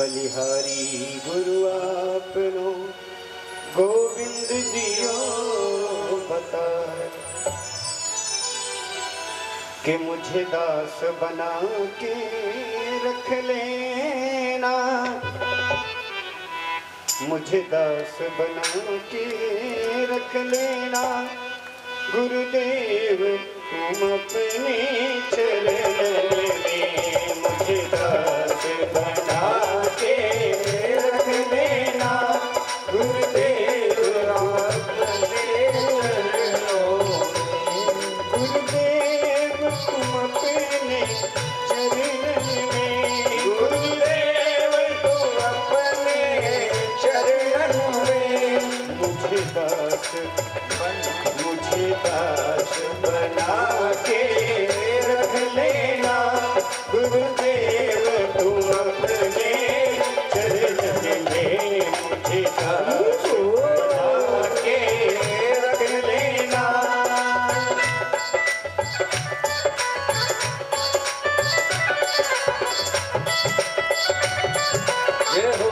बलिहारी गुरु आपनो गोविंद दियो बता कि मुझे दास बना के रख लेना, मुझे दास बना के रख लेना गुरुदेव तुम अपने चरण में, मुझे दास बना के रख लेना गुरुदेव अपने चरणों में, गुरुदेव तुम अपने चरण में, गुरुदेव तुम अपने चरण में, मुझे दास बना के रख लेना गुरुदेव तुम अपने चरण में, मुझे दास बना के रख लेना। जय हो।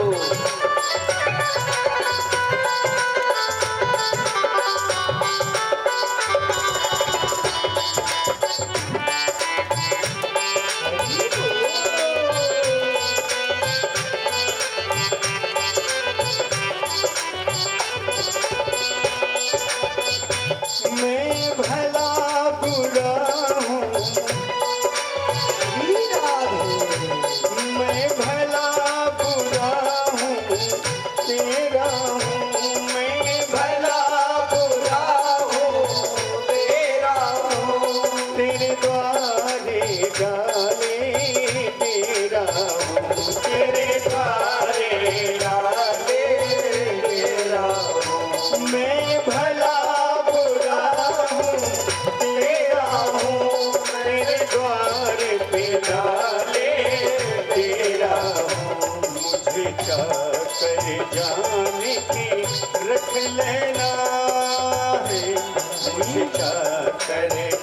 मैं भला बुरा हूँ, मैं भला बुरा हूँ तेरा हूँ, मैं भला बुरा हूँ तेरा हूँ, तेरे द्वारे डाले तेरा हूँ, तेरे द्वारे डाले तेरा हूँ, मैं भला कर जाने की रख लेना है, मुझे कर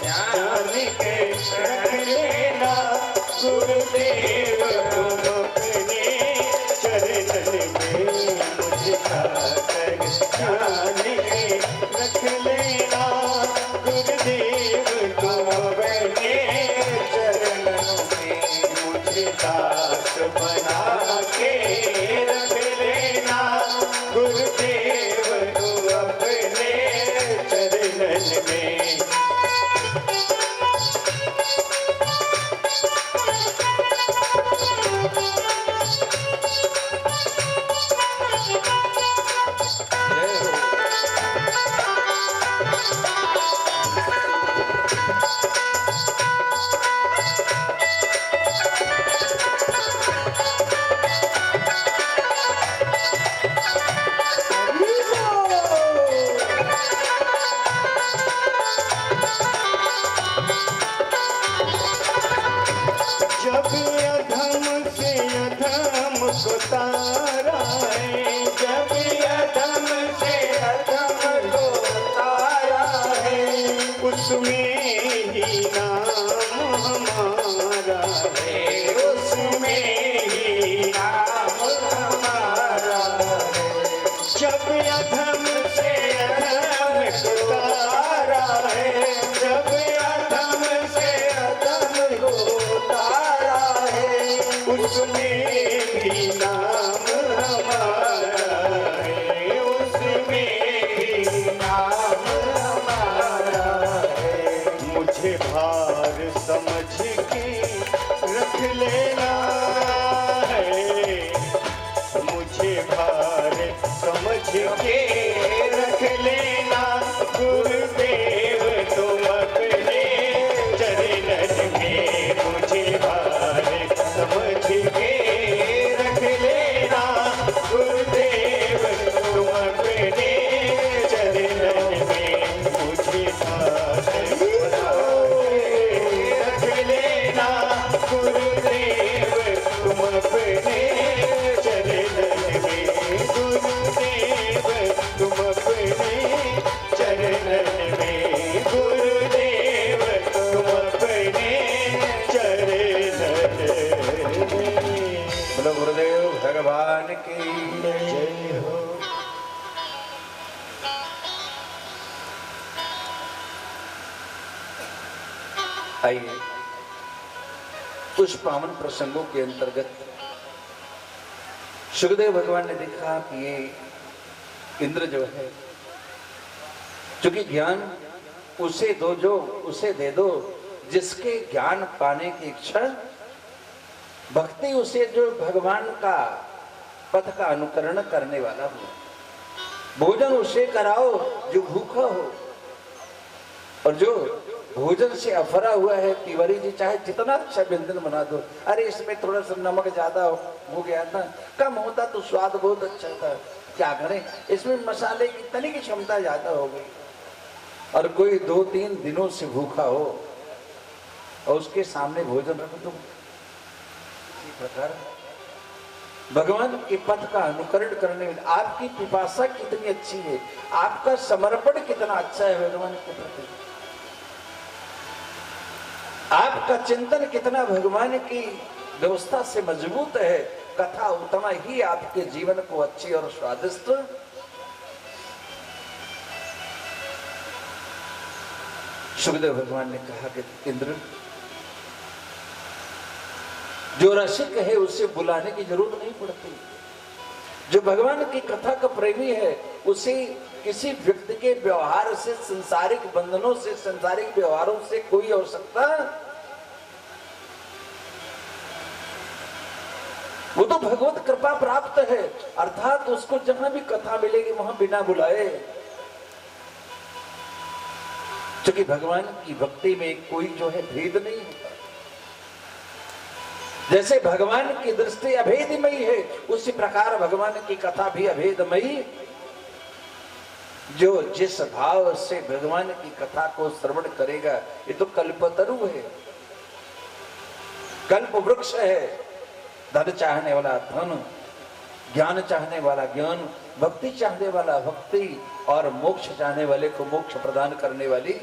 जाने के रख लेना गुरुदेव तुम अपने चरण में, मुझे कर जाने के रख लेना गुरुदेव तुम अपने चरणों में, मुझे दास बना के रख लेना गुरुदेव तू अपने चरण में। जब अधम से अधम को तारा है, जब अधम से अधम को तारा है, उसमें ही नाम हमारा है, उसमें ही नाम हमारा है। जब अधम से अधम को तारा है, जब अधम से अधम को तारा है, उसमें भी नाम हमारा है, उसमें भी नाम हमारा है। मुझे भार समझ के रख लेना है, मुझे भार समझ के रख लेना गुरुदेव तुम अपने चरण में, मुझे भार समझ के की जय हो। आइए कुछ पावन प्रसंगों के अंतर्गत सुखदेव भगवान ने देखा कि ये इंद्र जो है, चूंकि ज्ञान उसे दे दो जिसके ज्ञान पाने की इच्छा, भक्ति उसे जो भगवान का पथ का अनुकरण करने वाला हो, भोजन उसे कराओ जो भूखा हो, और जो भोजन से अफरा हुआ है तिवारी जी चाहे जितना अच्छा व्यंजन बना दो, अरे इसमें थोड़ा सा नमक ज्यादा हो गया था, कम होता तो स्वाद बहुत अच्छा था, क्या करें इसमें मसाले की तनी की क्षमता ज्यादा हो गई, और कोई 2-3 दिनों से भूखा हो और उसके सामने भोजन रख दो। इसी प्रकार भगवान के पथ का अनुकरण करने में आपकी पिपासा कितनी अच्छी है, आपका समर्पण कितना अच्छा है भगवान के प्रति, आपका चिंतन कितना भगवान की व्यवस्था से मजबूत है, कथा उतना ही आपके जीवन को अच्छी और स्वादिष्ट। सुखदेव भगवान ने कहा कि इंद्र, जो रसिक है उसे बुलाने की जरूरत नहीं पड़ती, जो भगवान की कथा का प्रेमी है उसे किसी व्यक्ति के व्यवहार से, संसारिक बंधनों से, संसारिक व्यवहारों से कोई आवश्यकता, वो तो भगवत कृपा प्राप्त है, अर्थात उसको जहां भी कथा मिलेगी वहां बिना बुलाए, क्योंकि भगवान की भक्ति में कोई जो है भेद नहीं होता। जैसे भगवान की दृष्टि अभेदमयी है, उसी प्रकार भगवान की कथा भी अभेदमयी। जो जिस भाव से भगवान की कथा को श्रवण करेगा, ये तो कल्पतरु है, कल्प वृक्ष है, धन चाहने वाला धन, ज्ञान चाहने वाला ज्ञान, भक्ति चाहने वाला भक्ति, और मोक्ष चाहने वाले को मोक्ष प्रदान करने वाली।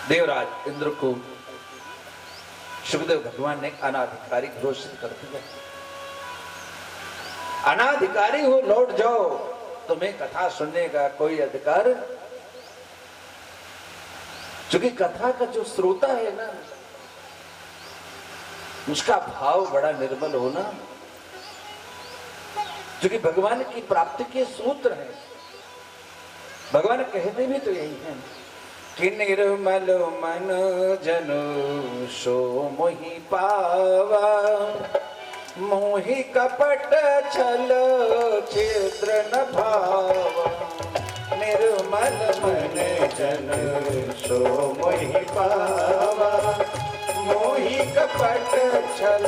देवराज इंद्र को सुखदेव भगवान ने अनाधिकारी घोषित कर दिया, अनाधिकारी हो, लौट जाओ, तुम्हें कथा सुनने का कोई अधिकार। क्योंकि कथा का जो श्रोता है ना, उसका भाव बड़ा निर्मल होना, क्योंकि भगवान की प्राप्ति के सूत्र है। भगवान कहते भी तो यही है कि निर्मल मन जनु सो मोहि पावा, मोहि कपट छल छिद्र न भावा, निर्मल मन जन सो मोहि पावा, मोहि कपट छल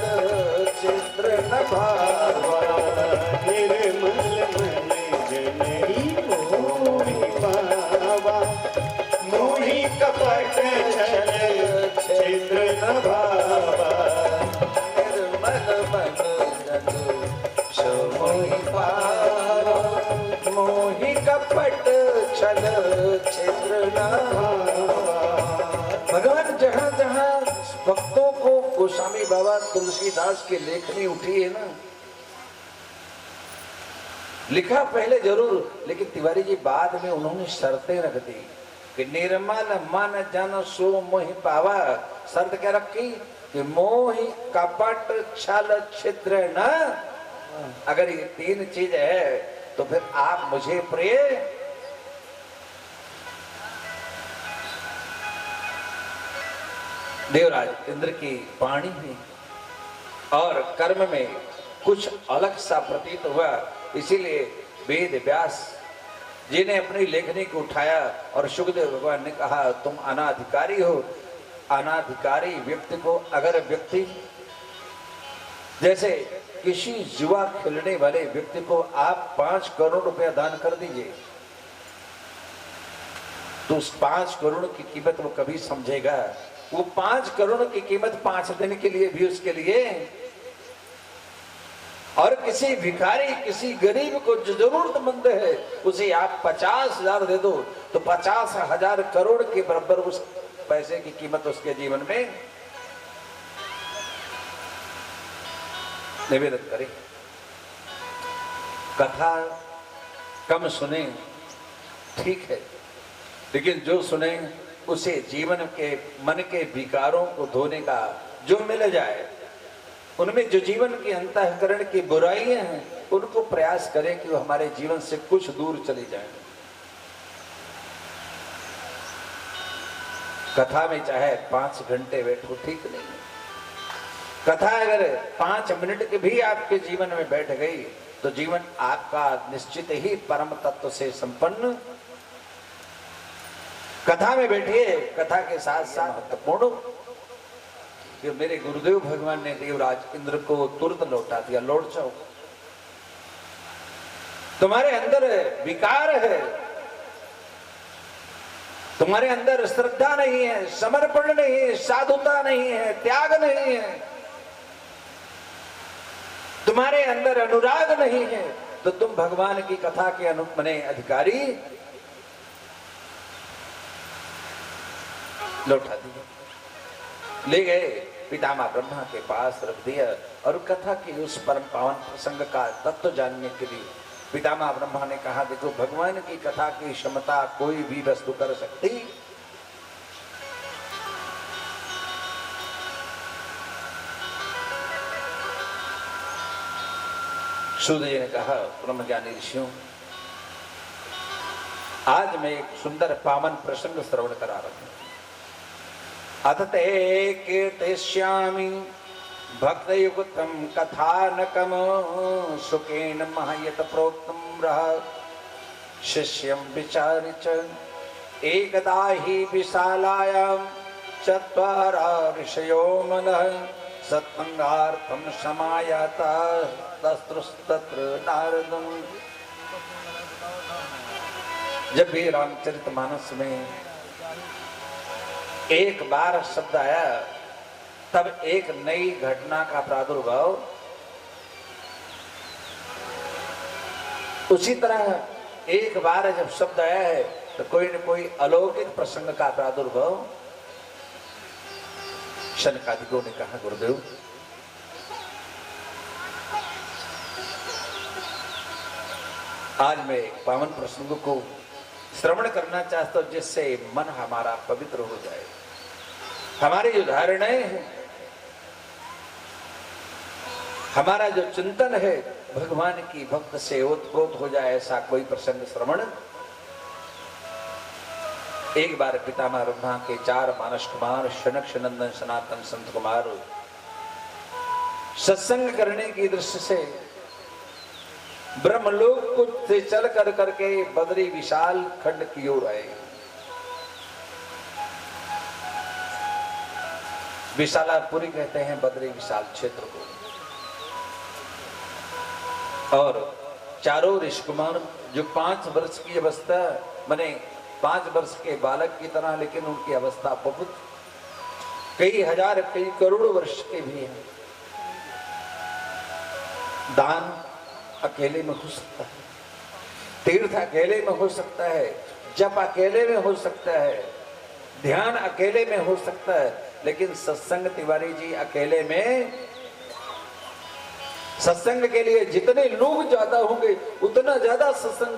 छिद्र न भावा, निर्मल मन जन मोहि पावा, मोहि कपट छल छिद्र न भावा, निर्मल मन जन सो मोहि पावा, मोहि कपट छल छिद्र न भावा। भगवान जहां जहां भक्तों को गोस्वामी बाबा तुलसीदास की लेखनी उठी है ना, लिखा पहले जरूर, लेकिन तिवारी जी बाद में उन्होंने शर्तें रख दी कि निर्मल मन जन सो मोहि पावा। शर्त क्या रखी कि मोहि कपट छल छिद्र न, अगर ये 3 चीज है तो फिर आप मुझे प्रिय। देवराज इंद्र की वाणी में और कर्म में कुछ अलग सा प्रतीत हुआ, इसीलिए वेद व्यास जी ने अपनी लेखनी को उठाया और सुखदेव भगवान ने कहा, तुम अनाधिकारी हो। अनाधिकारी व्यक्ति को, अगर व्यक्ति जैसे किसी जुआ खेलने वाले व्यक्ति को आप 5 करोड़ रुपया दान कर दीजिए, तो उस 5 करोड़ की कीमत वो कभी समझेगा। वो 5 करोड़ की कीमत 5 दिन के लिए भी उसके लिए, और किसी भिखारी, किसी गरीब को जो जरूरतमंद है उसे आप 50,000 दे दो तो 50,000 करोड़ के बराबर उस पैसे की कीमत उसके जीवन में। निवेदन करें। कथा कम सुने ठीक है, लेकिन जो सुने उसे जीवन के मन के विकारों को धोने का जो मिल जाए, उनमें जो जीवन के अंतःकरण की बुराइयां हैं उनको प्रयास करें कि वो हमारे जीवन से कुछ दूर चली जाए। कथा में चाहे 5 घंटे बैठो ठीक नहीं है, कथा अगर 5 मिनट के भी आपके जीवन में बैठ गई तो जीवन आपका निश्चित ही परम तत्व से संपन्न। कथा में बैठिए, कथा के साथ साथ महत्वपूर्ण कि मेरे गुरुदेव भगवान ने देवराज इंद्र को तुरंत लौटा दिया, लौट जाओ, तुम्हारे अंदर विकार है, तुम्हारे अंदर श्रद्धा नहीं है, समर्पण नहीं है, साधुता नहीं है, त्याग नहीं है, तुम्हारे अंदर अनुराग नहीं है, तो तुम भगवान की कथा के मने अधिकारी। लौटा दिया, ले गए पितामह ब्रह्मा के पास रख दिया और कथा की उस परम पावन प्रसंग का तत्व जानने के लिए पितामह ब्रह्मा ने कहा, देखो भगवान की कथा की क्षमता कोई भी वस्तु कर सकती। सूर्य जी ने कहा, ब्रह्मज्ञानी ऋषियों, आज मैं एक सुंदर पावन प्रसंग श्रवण करा रहा हूं। अथ ते कीर्तिष्यामि भक्तयुक्तं कथानकम् सुखेन महयत प्रोक्तं रह शिष्यं विचार्य च एकदा हि विशालायां चत्वारा ऋषयो मनः सत्संगार्थं समायाता तत्र नारदम्। जब भी रामचरितमानस में एक बार शब्द आया तब एक नई घटना का प्रादुर्भाव, उसी तरह एक बार जब शब्द आया है तो कोई न कोई अलौकिक प्रसंग का प्रादुर्भाव। शनकादिकों ने कहा, गुरुदेव आज मैं एक पावन प्रसंग को श्रवण करना चाहता हूं जिससे मन हमारा पवित्र हो जाए। हमारी जो धारणाएं हैं, हमारा जो चिंतन है भगवान की भक्त से ओतप्रोत हो जाए, ऐसा कोई प्रसंग श्रवण। एक बार पितामह ब्रह्मा के 4 मानस कुमार शनक नंदन सनातन संत कुमार सत्संग करने की दृष्टि से ब्रह्मलोक से चल कर करके बद्री विशाल खंड की ओर आए। विशालापुरी कहते हैं बद्री विशाल क्षेत्र को। और चारों ऋषिकुमार जो 5 वर्ष की अवस्था, माने 5 वर्ष के बालक की तरह, लेकिन उनकी अवस्था बहुत कई हजार कई करोड़ वर्ष के भी हैं। दान अकेले में हो सकता है, तीर्थ अकेले में हो सकता है, जप अकेले में हो सकता है, ध्यान अकेले में हो सकता है, लेकिन सत्संग तिवारी जी अकेले में, सत्संग के लिए जितने लोग ज्यादा होंगे उतना ज्यादा सत्संग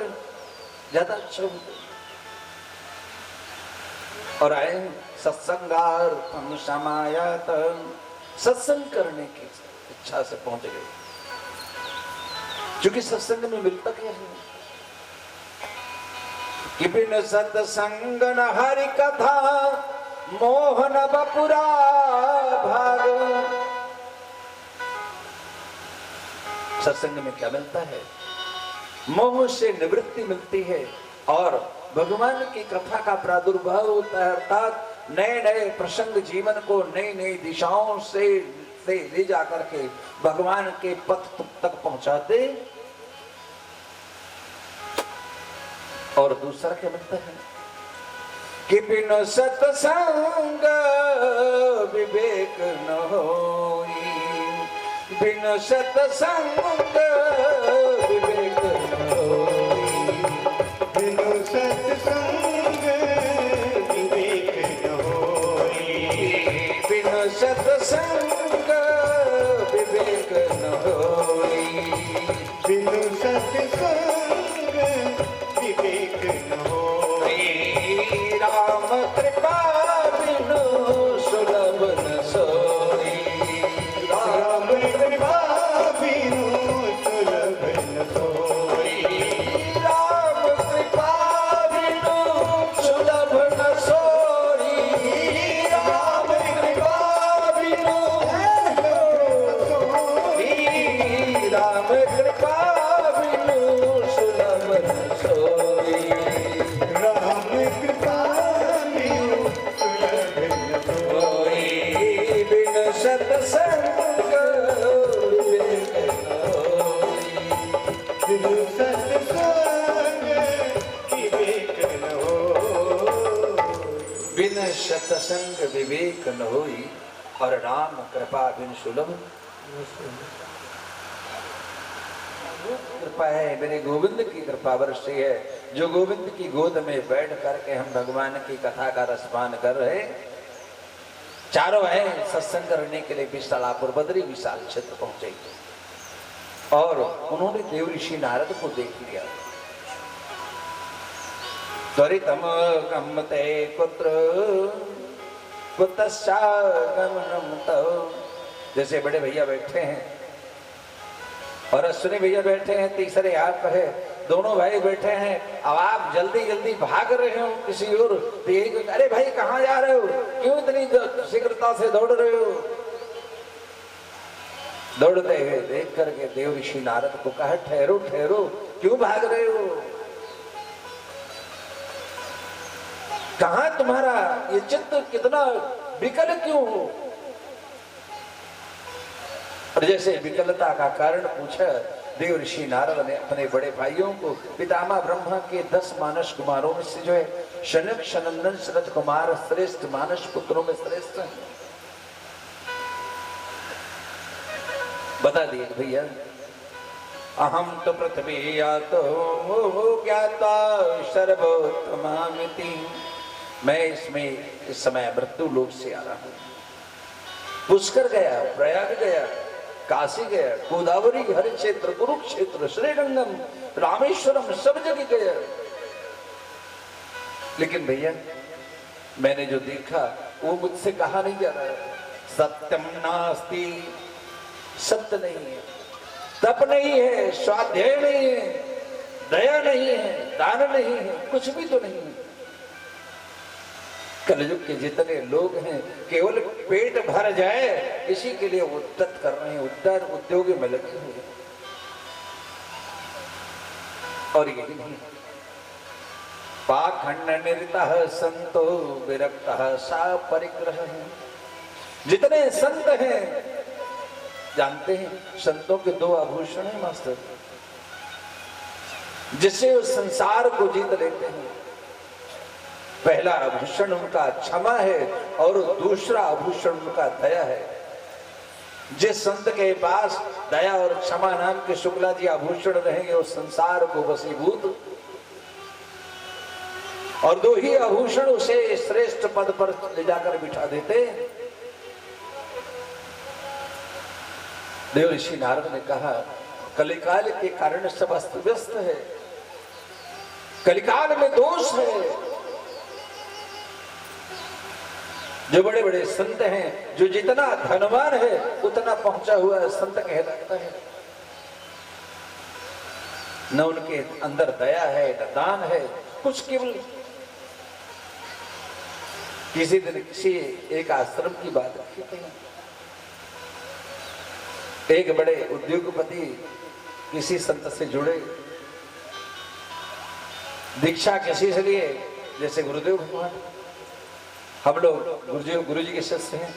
ज्यादा अच्छा होगा। और आए सत्संगार्थम समायात, सत्संग करने की इच्छा से पहुंच गए। क्योंकि सत्संग में मिलता क्या है कि बिन सत्संग न हरि कथा मोहन बपुरा भाग। सत्संग में क्या मिलता है? मोह से निवृत्ति मिलती है और भगवान की कथा का प्रादुर्भाव होता है, अर्थात नए नए प्रसंग जीवन को नई नई दिशाओं से ले जाकर के भगवान के पथ तक पहुंचाते। और दूसरा क्या मिलता है कि बिन सत्संग विवेक न होई, बिन सत्संग विवेक न होई, बिन सत्संग विवेक न होई, बिन सत्संग विवेक न होई। कृपा बिनु सुलभ न सोई। राम कृपा बिनु सुलभ न सोई। राम कृपा बिनु सुलभ न सोई। राम कृपा बिनु राम कृपा बिनु सुलभ न सोई। राम कृपा बिनु सुलभ न सोई। बिन सत्संग विवेक न होई। बिनु सत्संग विवेक न होई। बिन सत्संग विवेक न होई और राम कृपा बिन सुलभ। कृपा है मेरे गोविंद की कृपा वर्षी है, जो गोविंद की गोद में बैठ करके हम भगवान की कथा का रसपान कर रहे। चारों हैं सत्संग करने के लिए विशालापुर बद्री विशाल क्षेत्र पहुंचे और उन्होंने देव ऋषि नारद को देख लिया। त्वरितम गम्यते कुत्र कुतश्चागमनम तव। जैसे बड़े भैया बैठे हैं और अश्विनी भैया बैठे हैं, तीसरे आप है, दोनों भाई बैठे हैं। अब आप जल्दी जल्दी भाग रहे हो किसी और, तो यही अरे भाई कहाँ जा रहे हो, क्यों इतनी शीघ्रता से दौड़ रहे हो। दौड़ते हुए देख करके देव ऋषि नारद को कहा ठहरो ठहरो, क्यों भाग रहे हो, कहाँ तुम्हारा ये चित्त कितना विकल क्यों हो। और जैसे विकलता का कारण पूछा, देव ऋषि नारद ने अपने बड़े भाइयों को, पितामह ब्रह्मा के 10 मानस कुमारों में से जो है शनक शनंदन शरद कुमार श्रेष्ठ मानस पुत्रों में श्रेष्ठ है, बता दिए भैया। अहम तो पृथ्वी यातो ज्ञाता सर्वोत्तमामिति। मैं इसमें इस समय मृत्यु लोक से आ रहा हूं। पुष्कर गया, प्रयाग गया, काशी गया, गोदावरी हर क्षेत्र, कुरुक्षेत्र, श्रीरंगम, रामेश्वरम, सब जगह गया। लेकिन भैया मैंने जो देखा वो मुझसे कहा नहीं जा रहा है। सत्यम नास्ति, सत्य नहीं है, तप नहीं है, स्वाध्याय नहीं है, दया नहीं है, दान नहीं है, कुछ भी तो नहीं है। कलयुग के जितने लोग हैं केवल पेट भर जाए इसी के लिए उद्यत कर रहे हैं, उद्धार उद्योग में लगे हुए हैं। और यही नहीं, पाखंड निरतः संतो विरक्तः सा परिग्रह। जितने संत हैं जानते हैं, संतों के 2 आभूषण हैं मास्टर, जिससे वो संसार को जीत लेते हैं। पहला आभूषण उनका क्षमा है और दूसरा आभूषण उनका दया है। जिस संत के पास दया और क्षमा नाम के शुक्ला जी आभूषण रहेंगे वो संसार को वशीभूत, और 2 ही आभूषण उसे श्रेष्ठ पद पर ले जाकर बिठा देते। देव ऋषि नारद ने कहा कलिकाल के कारण सब अस्त व्यस्त है, कलिकाल में दोष है। जो बड़े बड़े संत हैं, जो जितना धनवान है उतना पहुंचा हुआ संत कहलाता है, न उनके अंदर दया है न दान है, कुछ केवल। किसी दिन किसी एक आश्रम की बात रखी थी। एक बड़े उद्योगपति किसी संत से जुड़े, दीक्षा किसी से लिए, जैसे गुरुदेव भगवान, हम लोग गुरु जी के शिष्य हैं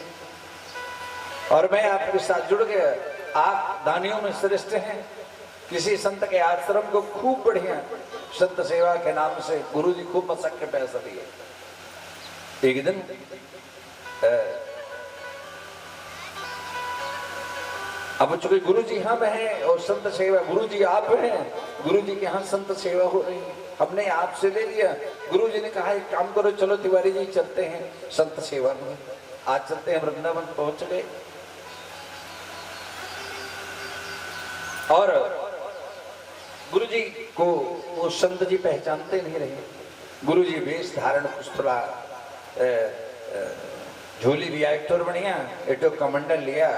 और मैं आपके साथ जुड़ गया, आप दानियों में श्रेष्ठ हैं। किसी संत के आश्रम को खूब बढ़िया संत सेवा के नाम से गुरु जी खूब मसक के पैसा दिए। एक दिन अब चूंकि गुरु जी हम हैं और संत सेवा गुरु जी आप हैं, गुरु जी के यहाँ संत सेवा हो रही है, हमने आपसे ले लिया। गुरु जी ने कहा एक काम करो, चलो तिवारी जी चलते हैं संत सेवा में, आज चलते हैं। वृंदावन पहुंच गए और गुरु जी को वो संत जी पहचानते नहीं रहे। गुरु जी वेश धारण कुछ थोड़ा झोली लिया एक तो बढ़िया, एक तो कमंडल लिया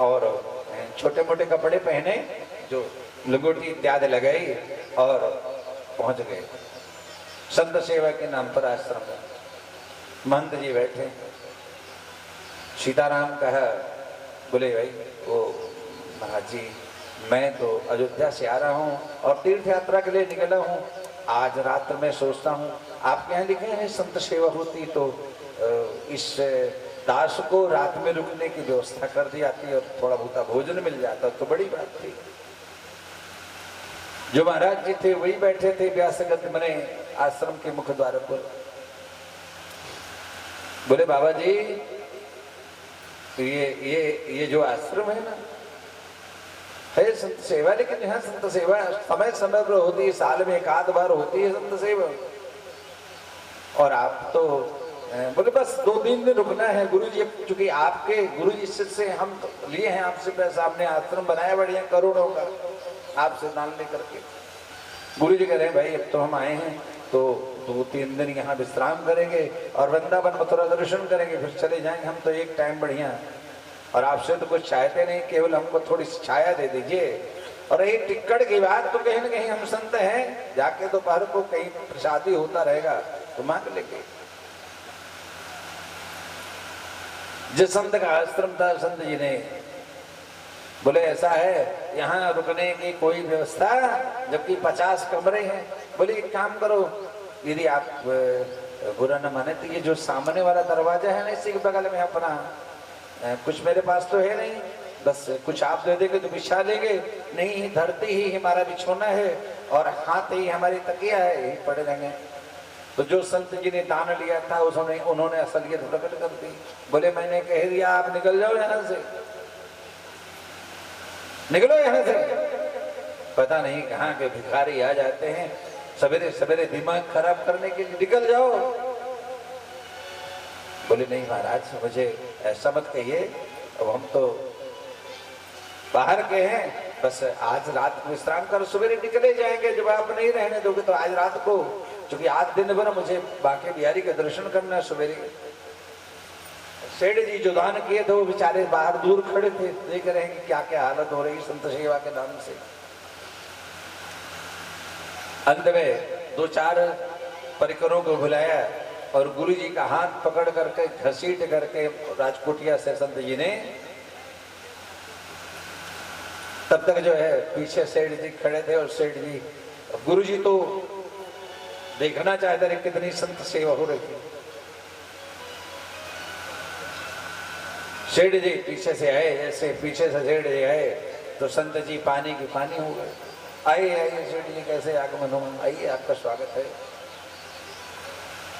और छोटे मोटे कपड़े पहने, जो लंगोटी इत्यादि लगाई और पहुंच गए संत सेवा के नाम पर आश्रम में। महंत जी बैठे, सीताराम कहा, बोले भाई वो महाराज जी मैं तो अयोध्या से आ रहा हूँ और तीर्थ यात्रा के लिए निकला हूँ। आज रात में सोचता हूँ आपके यहाँ लिखे हैं संत सेवा होती तो इस दास को रात में रुकने की व्यवस्था कर दी जाती और थोड़ा बहुत भोजन मिल जाता तो बड़ी बात थी। जो महाराज जी थे वही बैठे थे व्यासगत मने आश्रम के मुख्य द्वार पर। बोले बाबा जी ये जो आश्रम है ना है संत सेवा, लेकिन यहाँ संत सेवा समय समय पर होती है, साल में एक आध बार होती है संत सेवा। और आप तो बोले बस 2-3 दिन रुकना है गुरुजी, चूंकि आपके गुरुजी से हम तो लिए हैं आपसे पैसा, आपने आश्रम बनाया बढ़िया करोड़ों का आपसे दान लेकर के। गुरुजी कह रहे हैं भाई अब तो हम आए हैं तो 2-3 दिन यहाँ विश्राम करेंगे और वृंदावन मथुरा दर्शन करेंगे, फिर चले जाएंगे। हम तो एक टाइम बढ़िया, और आपसे तो कुछ चाहते नहीं, केवल हमको थोड़ी सी छाया दे दीजिए। और ये टिक्कड़ की बात तो कहीं ना कहीं हम संत हैं, जाके दोपहर को कहीं प्रसादी होता रहेगा तो मांग लेंगे। जिस संत का आश्रम था संत जी ने बोले ऐसा है यहाँ रुकने की कोई व्यवस्था, जबकि 50 कमरे हैं। बोले एक काम करो, यदि आप बुरा न माने तो ये जो सामने वाला दरवाजा है ना इसी के बगल में अपना कुछ मेरे पास तो है नहीं, बस कुछ आप दे देंगे तो बिछा लेंगे, नहीं धरती ही हमारा बिछोना है और हाथ ही हमारी तकिया है, यही पड़े रहेंगे। तो जो संत जी ने दान लिया था उन्होंने असलियत प्रकट कर दी। बोले मैंने कह दिया आप निकल जाओ यहाँ से, निकलो यहाँ से। पता नहीं कहाँ के भिखारी आ जाते हैं सवेरे सवेरे दिमाग खराब करने के लिए, निकल जाओ। बोले नहीं महाराज मुझे ऐसा मत कहिए, अब हम तो बाहर के हैं, बस आज रात को विश्राम कर सवेरे निकले जाएंगे। जब आप नहीं रहने दोगे तो आज रात को, क्योंकि आज दिन भर मुझे बांके बिहारी का दर्शन करना है सवेरे। सेठ जी जो दान किए थे वो बेचारे बाहर दूर खड़े थे, देख रहे हैं कि क्या क्या हालत हो रही संत सेवा के नाम से। अंत में 2-4 परिकरों को बुलाया और गुरु जी का हाथ पकड़ करके घसीट करके राजकोटिया से संत जी ने, तब तक जो है पीछे सेठ जी खड़े थे और सेठ जी गुरु जी तो देखना चाहते थे कितनी संत सेवा हो रही थी। सेठ जी पीछे से आए, जैसे पीछे से सेठ जी आए तो संत जी पानी की पानी हो गए। आइए आइए सेठ जी, कैसे आगमन हो, आइए आपका स्वागत है।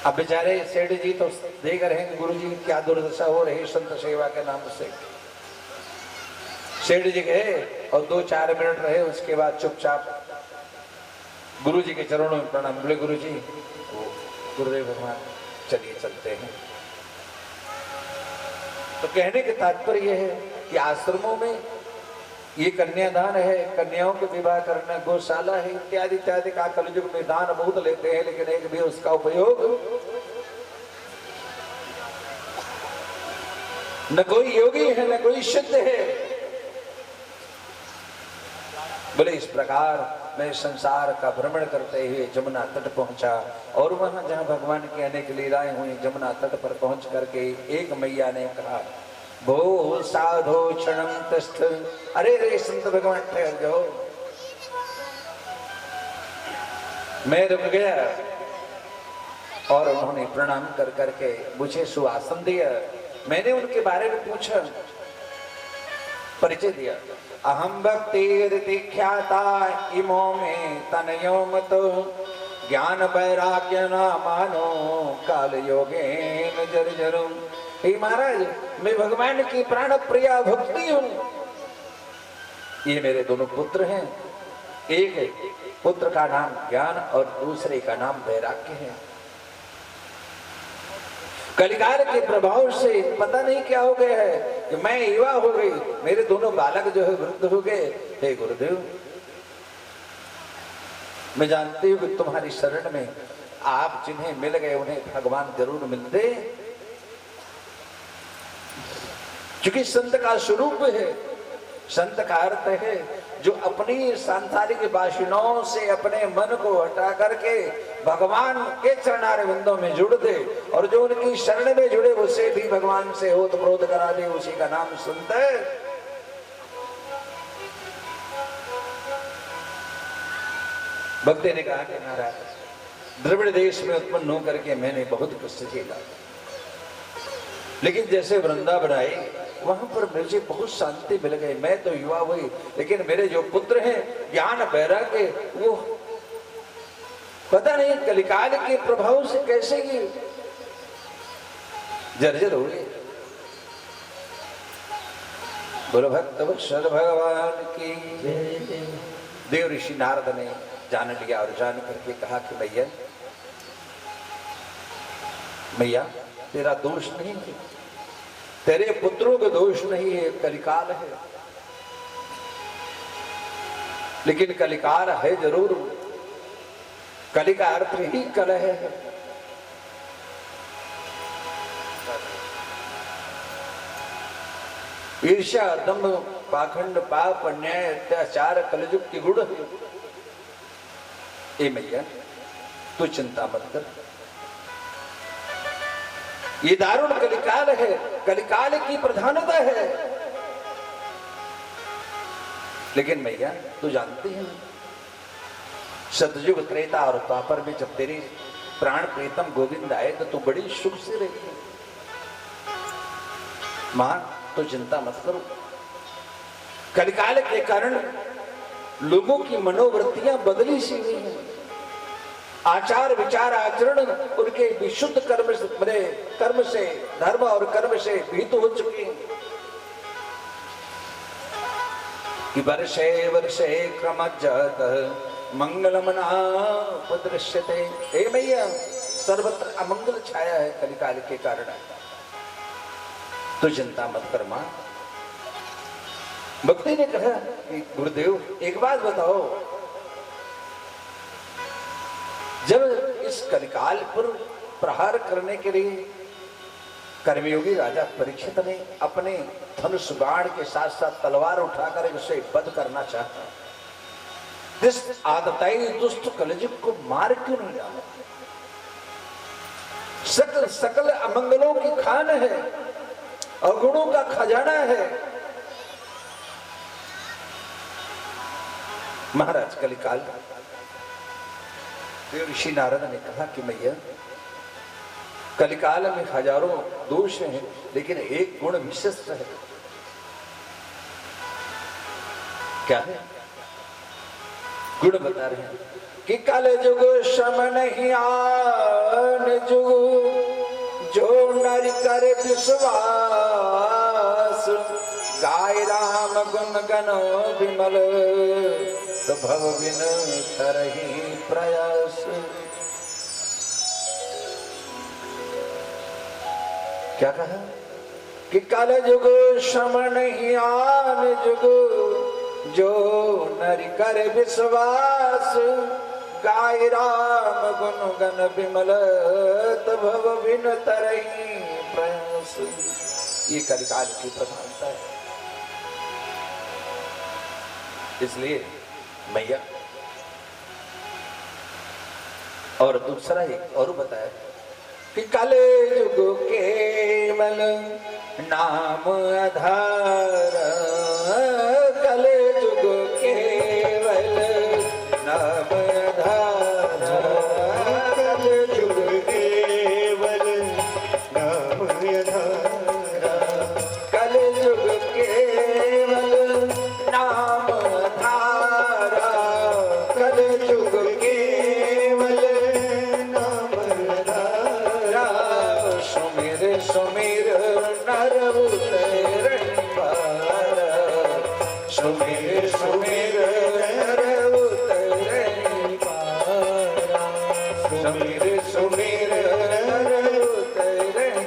अब बेचारे सेठ जी तो देख रहे हैं गुरु जी क्या दुर्दशा हो रही संत सेवा के नाम से। सेठ जी गए और 2-4 मिनट रहे, उसके बाद चुपचाप गुरु जी के चरणों में प्रणाम। बोले गुरु जी, गुरुदेव भगवान चलिए चलते हैं। तो कहने के तात्पर्य है कि आश्रमों में ये कन्यादान है, कन्याओं के विवाह करना, गौशाला है, इत्यादि इत्यादि का कलयुग में दान बहुत लेते हैं, लेकिन एक भी उसका उपयोग न कोई योगी है न कोई सिद्ध है। बोले इस प्रकार मैं संसार का भ्रमण करते हुए जमुना तट पहुंचा और वहां जहां भगवान की अनेक लीलाएं हुई, जमुना तट पर पहुंच करके एक मैया ने कहा, भो साधो क्षणम तिष्ठ। अरे रे संत भगवान ठहर जाओ। मैं रुक गया और उन्होंने प्रणाम कर करके मुझे सुआसन दिया। मैंने उनके बारे में पूछा, परिचय दिया। अहम भक्ति ख्याता इमो में तनयो मत ज्ञान वैराग्य न मानो काल योगेन जर्जरम। हे महाराज, मैं भगवान की प्राण प्रिया भक्ति हूं। ये मेरे दोनों पुत्र हैं, एक पुत्र का नाम ज्ञान और दूसरे का नाम वैराग्य है। कलिकाल के प्रभाव से पता नहीं क्या हो गया है कि मैं युवा हो गई, मेरे दोनों बालक जो है वृद्ध हो गए। हे गुरुदेव, मैं जानती हूँ कि तुम्हारी शरण में आप जिन्हें मिल गए उन्हें भगवान जरूर मिलते, क्योंकि संत का स्वरूप है, संत का अर्थ है जो अपनी सांसारिक वासनाओं से अपने मन को हटा करके भगवान के चरणारविंदों में जुड़ दे, और जो उनकी शरण में जुड़े उसे भी भगवान से ओत प्रोत करा दे, उसी का नाम संत है। भक्ति ने कहा कि महाराज द्रविड़ देश में उत्पन्न होकर के मैंने बहुत कष्ट झेला, लेकिन जैसे वृंदावन आए वहां पर मुझे बहुत शांति मिल गई। मैं तो युवा हुई, लेकिन मेरे जो पुत्र हैं ज्ञान वैराग्य वो पता नहीं कलिकाल के प्रभाव से कैसे ही जर्जर हो गए। बोलो भक्त वत्सल भगवान की। देव ऋषि नारद ने जान लिया और जान करके कहा कि मैया मैया तेरा दोष नहीं है, तेरे पुत्रों का दोष नहीं है, कलिकाल है। लेकिन कलिकाल है जरूर, कलि का अर्थ ही कलह है। ईर्ष्या दंभ पाखंड पाप अन्याय अत्याचार कलयुग की गुण है। ए मैया तू चिंता मत कर, ये दारुण कलिकाल है, कलिकाल की प्रधानता है। लेकिन मैया तू जानती है सतयुग त्रेता और द्वापर में जब तेरी प्राण प्रीतम गोविंद आए तो तू बड़ी सुख से रही। मां तो चिंता मत करो, कलिकाल के कारण लोगों की मनोवृत्तियां बदली सी हुई हैं, आचार विचार आचरण उनके विशुद्ध कर्म से धर्म और कर्म से भीत हो चुके हैं। कि वर्षे वर्षे क्रमज्जत मंगलमनापदृश्यते। हे मैया सर्वत्र अमंगल छाया है कलिकाल के कारण, तो चिंता मत कर मां। भक्ति ने कहा कि गुरुदेव एक बात बताओ, जब इस कलिकाल पर प्रहार करने के लिए कर्मयोगी राजा परीक्षित ने अपने धनुष बाण के साथ साथ तलवार उठाकर उसे वध करना चाहता, जिस आदताई दुष्ट कलयुग को मार क्यों नहीं डाला? सकल सकल अमंगलों की खान है, अवगुणों का खजाना है। महाराज कलिकाल देव ऋषि नारद ने कहा कि मैया कलिकाल में हजारों दोष हैं, लेकिन एक गुण विशिष्ट है। क्या है? गुण बता रहे हैं कि कल जुग सम नहीं आन जुग, जो नर कर विश्वास, गाय राम गुण गण विमल, तो भव बिन तरहि प्रयास। क्या कहा कि कल जुग सम नहीं आन जुग, जो नरि कर विश्वास, गाय राम गुण गण विमल, तो भव बिन तरहि प्रयास। ये कलिकाल की प्रधानता है। इसलिए मैया और दूसरा एक और बताया कि कले युग केवल नाम आधार, कले युग केवल नाम आधार, कले युग केवल नाम आधार, कले युग केवल नाम आधार, कले युग केवल नाम आधार, सुमिर सुमिर नर उतरन पार, सुमिर सुमिर नर उतरन पार, सुमिर सुमिर नर उतरन।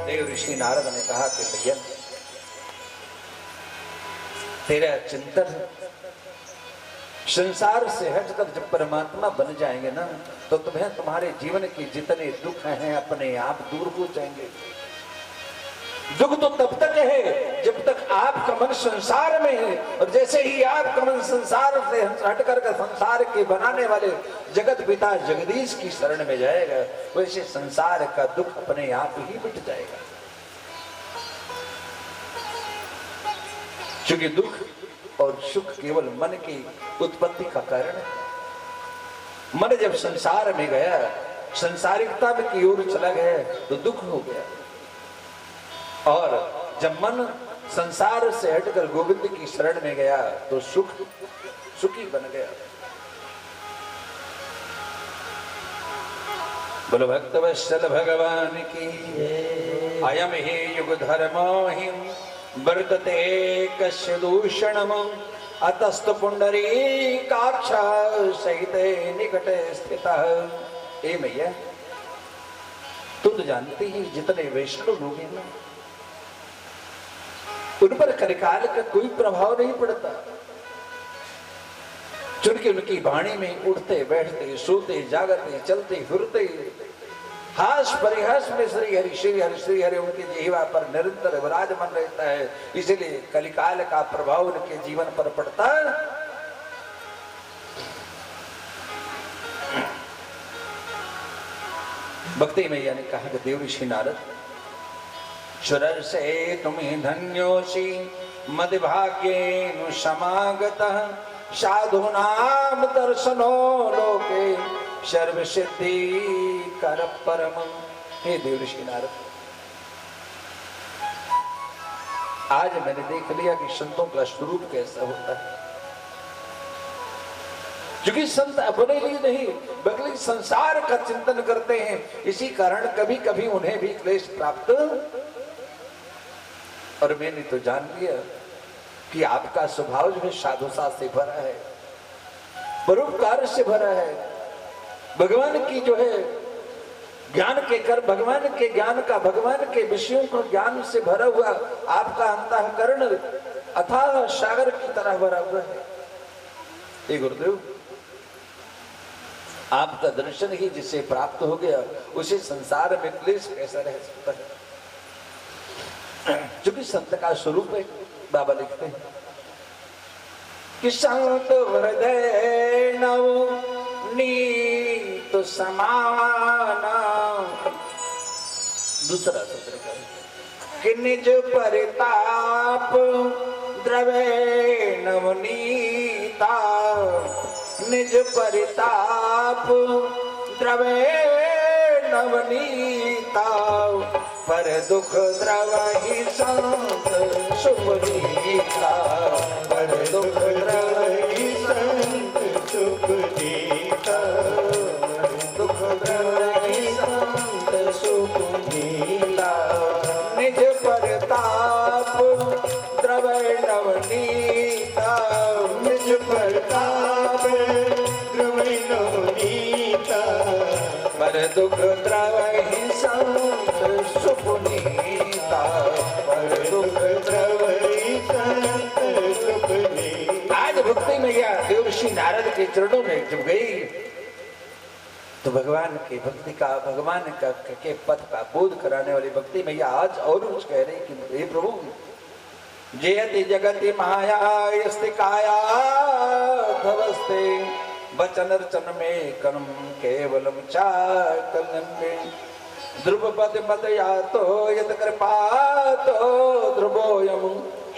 देव ऋषि नारद ने कहा कि भैया तेरा चिंतन संसार से हटकर जब परमात्मा बन जाएंगे ना, तो तुम्हें तुम्हारे जीवन के जितने दुख हैं अपने आप दूर हो जाएंगे। दुख तो तब तक है जब तक आपका मन संसार में है, और जैसे ही आपका मन संसार से हटकर संसार के बनाने वाले जगत पिता जगदीश की शरण में जाएगा, वैसे संसार का दुख अपने आप ही मिट जाएगा। क्योंकि दुख और सुख केवल मन की उत्पत्ति का कारण है। मन जब संसार में गया, संसारिकता में की ओर चला गया, तो दुख हो गया। और जब मन संसार से हटकर गोविंद की शरण में गया, तो सुखी बन गया। बोलो भक्तवत्सल भगवान की। अयम ही युग धर्मो ही वर्तते कस्य दूषणम अतस्तु पुंडरीकाक्ष सहिते निकटे स्थितः। ए मैया, तू तो जानती ही जितने वैष्णव लोग हैं ना, उन पर कलिकाल का कोई प्रभाव नहीं पड़ता। चूंकि उनकी वाणी में उठते बैठते सोते जागते चलते फिरते हास परिहास में श्री हरि श्री हरि श्री हरि उनके जीवा पर निरंतर विराजमान रहता है। इसीलिए कलिकाल का प्रभाव उनके जीवन पर पड़ता। भक्ति मैया ने कहा कि देव ऋषि नारद, सुरर से तुम्हें धन्योसी मद भाग्येनु समागतः साधुनाम दर्शनो लोके सर्व सिद्धि कर परम। हे देव ऋषि नारद, आज मैंने देख लिया कि संतों का स्वरूप कैसा होता है। क्योंकि संत अपने लिए नहीं बल्कि संसार का चिंतन करते हैं, इसी कारण कभी कभी उन्हें भी क्लेश प्राप्त। और मैंने तो जान लिया कि आपका स्वभाव जो है साधुता से भरा है, परोपकार से भरा है। भगवान की जो है ज्ञान के कर, भगवान के ज्ञान का, भगवान के विषयों का ज्ञान से भरा हुआ आपका अंतःकरण अथाह सागर की तरह भरा हुआ है। हे गुरुदेव, आपका दर्शन ही जिसे प्राप्त हो गया, उसे संसार में क्लेश कैसा रह सकता है। क्योंकि संत का स्वरूप है। बाबा लिखते हैं कि संत हृदय नवनीत समाना। दूसरा सूत्र कि निज परिताप द्रवे नवनीता। निज परिताप द्रवे नवनीता। पर दुख द्रवहि संत सुखदीता। पर दुख द्रवहि संत सुखदीता। दुख द्रवहि संत सुखदीता। निज परताप द्रवै नवनीता। निज परताप द्रवै नवनीता। पर दुख द्रवहि संत सुपुनीता। पर दुख द्रवहि संत सुपुनीता। आज भक्ति में गया देव ऋषि नारद के चरणों में जब गई, तो भगवान की भक्ति का, भगवान का के पथ का बोध कराने वाली भक्ति मैया आज और कुछ कह रही कि हे प्रभु, जयति जगति माया यस्ति काया धवस्ते बचन रचन में कर्म केवलम चाकल्यम में। ध्रुवपद मत यातो यत कृपातो ध्रुवोयम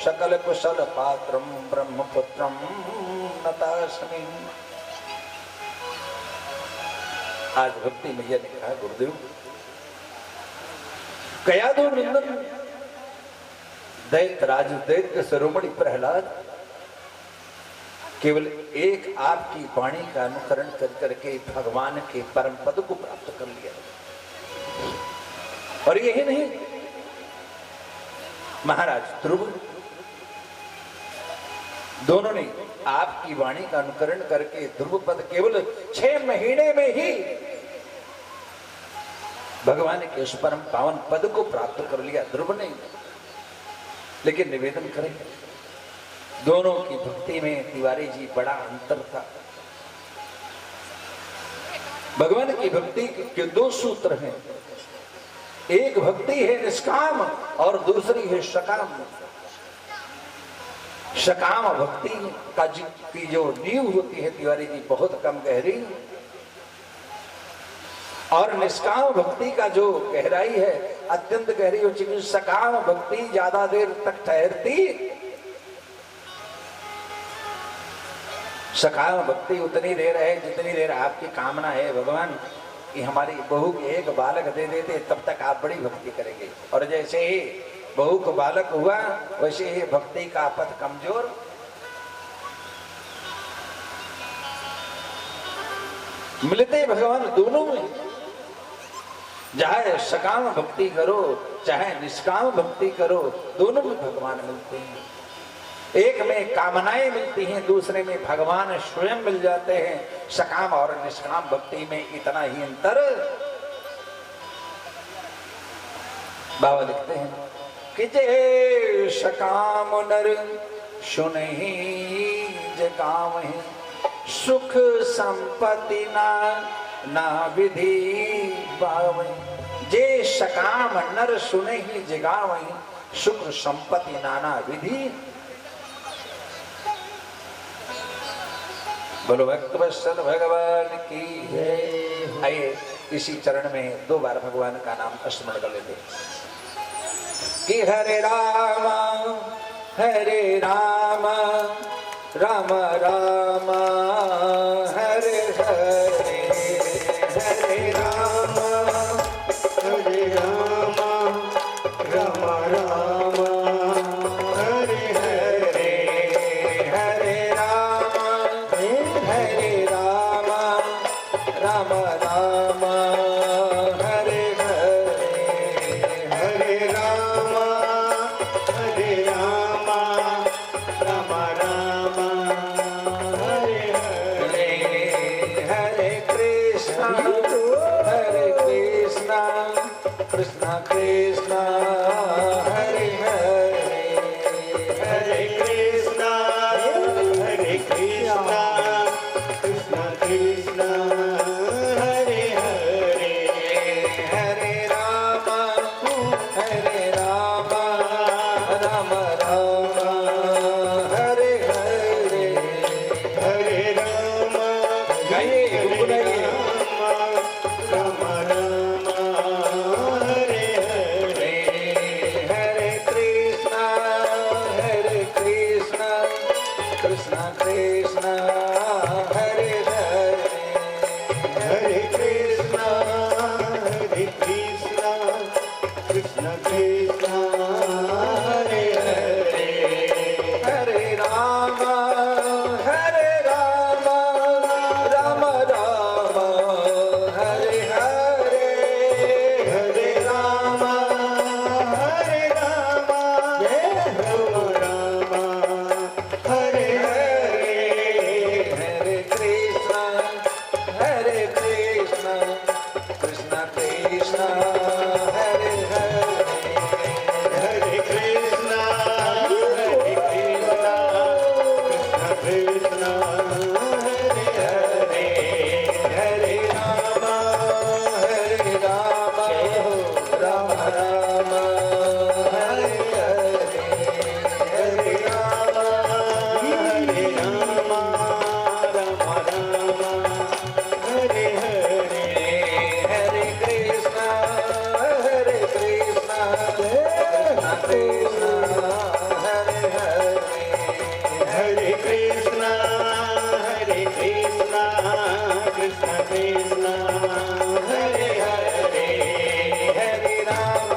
सकल कुशल पात्रम ब्रह्मपुत्रम नतास्मि। आज भक्ति मैया ने कहा, गुरुदेव, कयाधो नंदन दैत्य राज दैत्य शिरोमणि प्रहलाद केवल एक आपकी वाणी का अनुकरण कर करके भगवान के परम पद को प्राप्त कर लिया। और यही नहीं, महाराज ध्रुव दोनों ने आपकी वाणी का अनुकरण करके ध्रुव पद केवल 6 महीने में ही भगवान के उस परम पावन पद को प्राप्त कर लिया ध्रुव ने। लेकिन निवेदन करें दोनों की भक्ति में तिवारी जी बड़ा अंतर था। भगवान की भक्ति के दो सूत्र हैं, एक भक्ति है निष्काम और दूसरी है सकाम। सकाम भक्ति की जो नींव होती है तिवारी जी बहुत कम गहरी, और निष्काम भक्ति का जो गहराई है अत्यंत गहरी हो चुकी। सकाम भक्ति ज्यादा देर तक ठहरती, सकाम भक्ति उतनी देर है जितनी देर आपकी कामना है भगवान कि हमारी बहू के एक बालक दे देते, तब तक आप बड़ी भक्ति करेंगे। और जैसे ही बहू को बालक हुआ वैसे ही भक्ति का पथ कमजोर। मिलते भगवान दोनों में, चाहे सकाम भक्ति करो चाहे निष्काम भक्ति करो, दोनों में भगवान मिलते हैं। एक में कामनाएं मिलती हैं, दूसरे में भगवान स्वयं मिल जाते हैं। सकाम और निष्काम भक्ति में इतना ही अंतर। बाबा लिखते हैं कि जे सकाम नर सुनहि जे कामहि, सुख संपत्ति ना विधि पावहि। जे सकाम नर सुनहि जे गावहि, सुख संपत्ति नाना विधि। बोलो भक्तवत्सल भगवान की जय। आइए इसी चरण में दो बार भगवान का नाम स्मरण कर लेते कि हरे राम राम राम हरे हरे, हरे राम राम राम हरे हरे, हरे राम राम राम हरे हरे, हरे राम राम राम हरे हरे, हरे कृष्णा कृष्णा कृष्णा हरे हरे, हरे कृष्णा कृष्णा कृष्णा हरे हरे, हरे राम राम राम हरे हरे, हरे राम गाइए गुनगुनाइए। राम राम हरे हरे, हरे कृष्णा कृष्णा कृष्णा हरे हरे, हरे कृष्णा कृष्णा कृष्णा हरे हरे, हरे राम राम राम हरे हरे, हरे राम राम हरे हरे, हरे कृष्णा कृष्णा कृष्णा हरे हरे, हरे कृष्णा कृष्णा कृष्णा हरे हरे, हरे राम राम राम हरे हरे, हरे राम हरे हरे, हरे कृष्णा कृष्णा कृष्णा हरे हरे, हरे कृष्णा कृष्णा कृष्णा हरे हरे, हरे राम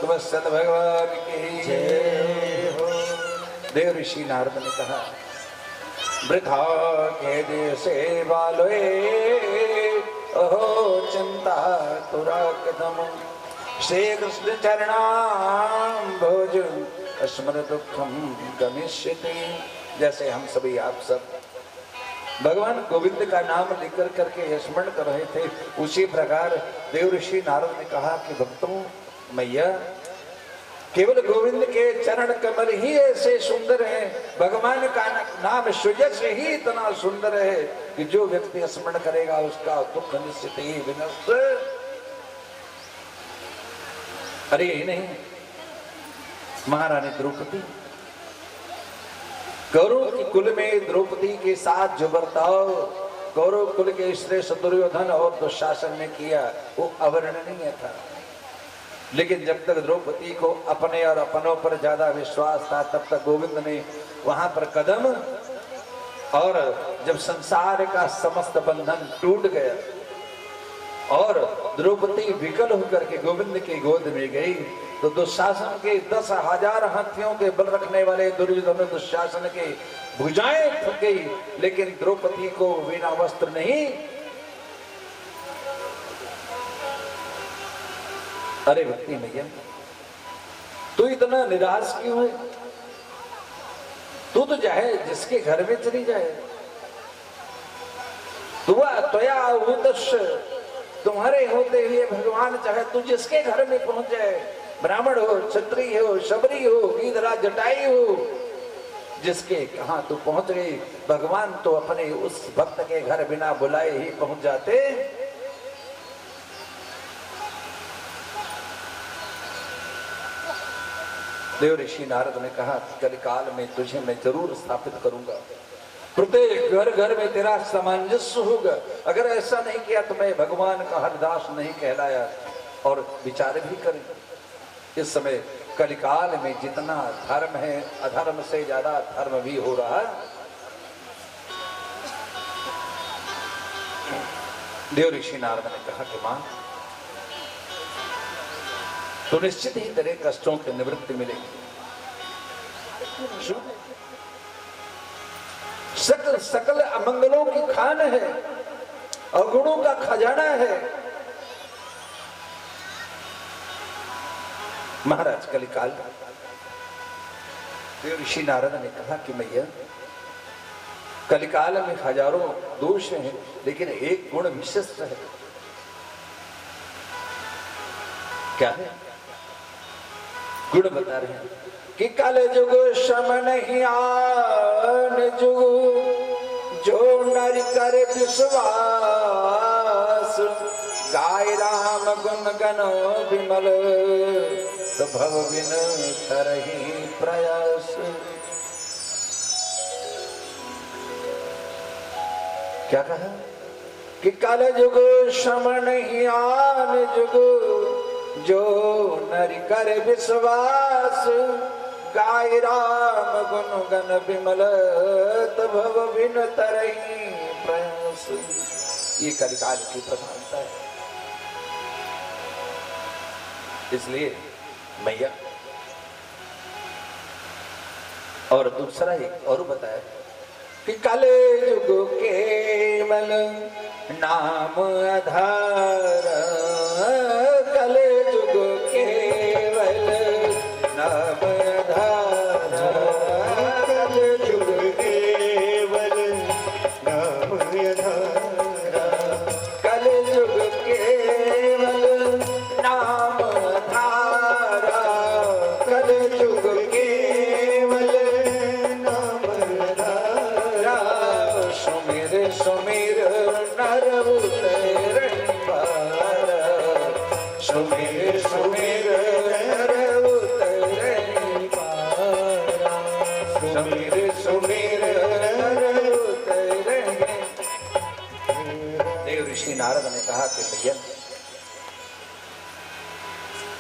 भक्तवत्सल भगवान की जय हो। देव ऋषि नारद ने कहा, वृथा खेद से बालोए अहो चिंता तुरा कदम श्री कृष्ण चरणाम भोज स्मर दुखम गमिष्यति। जैसे हम सभी आप सब भगवान गोविंद का नाम लेकर करके स्मरण कर रहे थे, उसी प्रकार देव ऋषि नारद ने कहा कि भक्तों, मैया केवल गोविंद के चरण कमल ही ऐसे सुंदर हैं, भगवान का नाम सुजस ही इतना सुंदर है कि जो व्यक्ति स्मरण करेगा उसका दुख निश्चित ही विनष्ट। अरे यही नहीं, महारानी द्रौपदी, कौरव के कुल में द्रौपदी के साथ जो बर्ताव कौरव कुल के श्रेष्ठ दुर्योधन और दुशासन ने किया वो अवर्णनीय था। लेकिन जब तक द्रौपदी को अपने और अपनों पर ज्यादा विश्वास था, तब तक गोविंद ने वहां पर कदम, और जब संसार का समस्त बंधन टूट गया और द्रौपदी विकल होकर के गोविंद की गोद में गई, तो दुशासन के 10,000 हाथियों के बल रखने वाले दुर्योधन दुशासन के भुजाएं थक गई, लेकिन द्रौपदी को बिना वस्त्र नहीं। अरे भक्ति मैया, तू इतना निराश क्यों है? तू तो चाहे जिसके घर में चली जाए, त्वया उदस्य, तुम्हारे होते हुए भगवान चाहे तू जिसके घर में पहुंच जाए, ब्राह्मण हो, क्षत्रिय हो, शबरी हो, गीधरा जटाई हो, जिसके कहां तू पहुंच गई, भगवान तो अपने उस भक्त के घर बिना बुलाए ही पहुंच जाते। देव ऋषि नारद ने कहा, कलिकाल में तुझे मैं जरूर स्थापित करूंगा, प्रत्येक घर घर में तेरा सामंजस्य होगा। अगर ऐसा नहीं किया तो मैं भगवान का हरदास नहीं कहलाया। और विचार भी करें, इस समय कलिकाल में जितना धर्म है, अधर्म से ज्यादा धर्म भी हो रहा है। देव ऋषि नारद ने कहा कि मां, तो निश्चित ही तेरे कष्टों की निवृत्ति मिलेगी। सकल सकल अमंगलों की खान है, अवगुणों का खजाना है। महाराज कलिकाल, देव ऋषि नारद ने कहा कि मैया, कलिकाल में हजारों दोष हैं, लेकिन एक गुण विशिष्ट है। क्या है? गुण बता रहे हैं कि कल जुग सम नहीं आन जुग, जो नर कर विश्वास, गाय राम गुण गण विमल, तो भव बिन करहि प्रयास। क्या कहा कि कल जुग सम नहीं आन जुग, जो नरि कर विश्वास, गाय राम गुण गण विमल, तब भव बिन तरहि प्रयास। ये कलिकाल की प्रधानता है। इसलिए मैया, और दूसरा एक और बताया कि कले युग केवल नाम आधार, कले युग केवल नाम आधार, कले युग केवल नाम आधार, कले युग केवल नाम आधार, कले युग केवल नाम आधार, सुमिर सुमिर नर उतर पार, सुमिर सुमिर नर उतर पार, सुमिर सुमिर नर उतर। देव ऋषि नारद ने कहा कि भैया,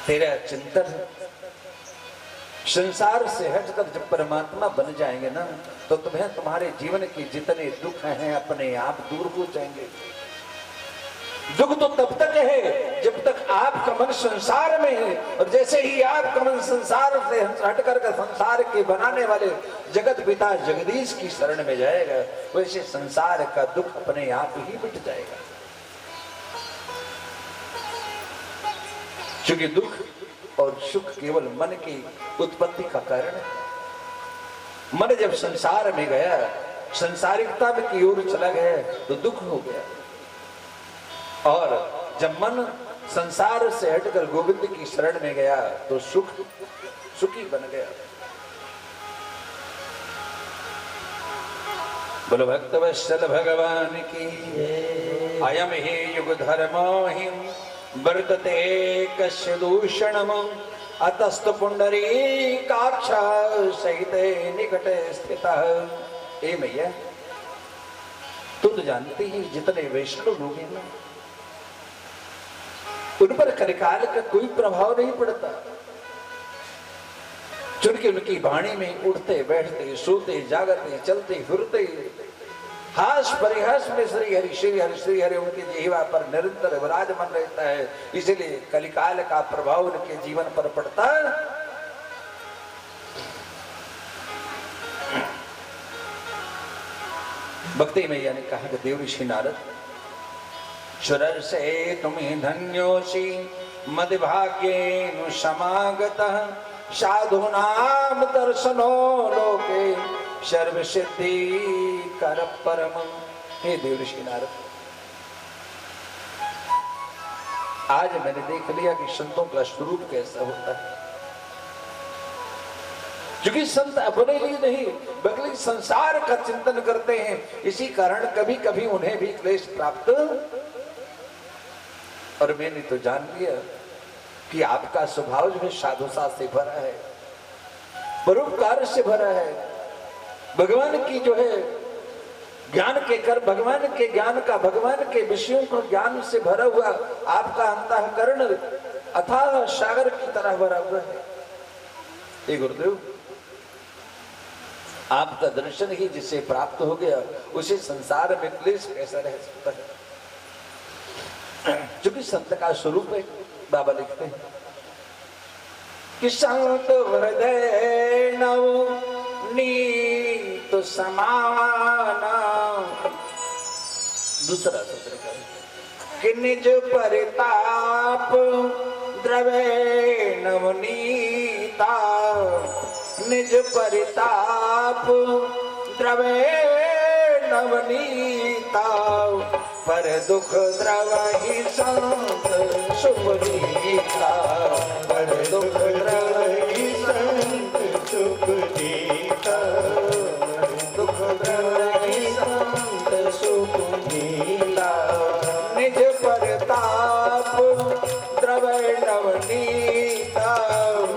तेरा चिंतन संसार से हटकर जब परमात्मा बन जाएंगे ना, तो तुम्हें तुम्हारे जीवन के जितने दुख हैं अपने आप दूर हो जाएंगे। दुख तो तब तक है जब तक आपका मन संसार में है, और जैसे ही आपका मन संसार से हट कर संसार के बनाने वाले जगत पिता जगदीश की शरण में जाएगा, वैसे संसार का दुख अपने आप ही मिट जाएगा। क्योंकि दुख और सुख केवल मन की उत्पत्ति का कारण है। मन जब संसार में गया, संसारिकता में की ओर चला गया तो दुख हो गया, और जब मन संसार से हटकर गोविंद की शरण में गया तो सुखी बन गया। बोलो भक्तवत्सल भगवान की। अयम ही युग धर्मो हि वर्तते कस्य दूषणम अतस्त पुंडरीकाक्ष सहिते निकटे स्थितः। ए मैया, तुम तो जानती ही जितने वैष्णव लोग हैं उन पर कलिकाल का कोई प्रभाव नहीं पड़ता, क्योंकि उनकी वाणी में उठते बैठते सोते जागते चलते फिरते हास परिहास में श्री हरि उनके जीवा पर निरंतर विराजमान रहता है। इसलिए कलिकाल का प्रभाव उनके जीवन पर पड़ता। भक्ति मैया ने कहा कि देव ऋषि नारद, शुरर से तुम्हें धन्योसी मद भाग्येनु समागतः साधुनाम दर्शनो लोके सर्व सिद्धि कर परम। हे देव ऋषि नारद, आज मैंने देख लिया कि संतों का स्वरूप कैसा होता है। क्योंकि संत अपने लिए नहीं बल्कि संसार का चिंतन करते हैं, इसी कारण कभी कभी उन्हें भी क्लेश प्राप्त। और मैंने तो जान लिया कि आपका स्वभाव जो है साधुता से भरा है, परोपकार से भरा है, भगवान की जो है ज्ञान के कर भगवान के ज्ञान का भगवान के विषयों को ज्ञान से भरा हुआ आपका अंतःकरण अथाह सागर की तरह भरा हुआ है। हे गुरुदेव, आपका दर्शन ही जिसे प्राप्त हो गया उसे संसार में क्लेश कैसा रह सकता है। क्योंकि संत का स्वरूप है। बाबा लिखते हैं कि संत हृदय नवनीत समाना। दूसरा सूत्र कि निज परिताप द्रवे नवनीता। निज परिताप द्रवे नवनीता पर दुख द्रवहि संत सुपनीता। पर दुख द्रवहि संत सुपनीता। दुख द्रवहि संत सुपनीता। निज परताप द्रवै नवनीता।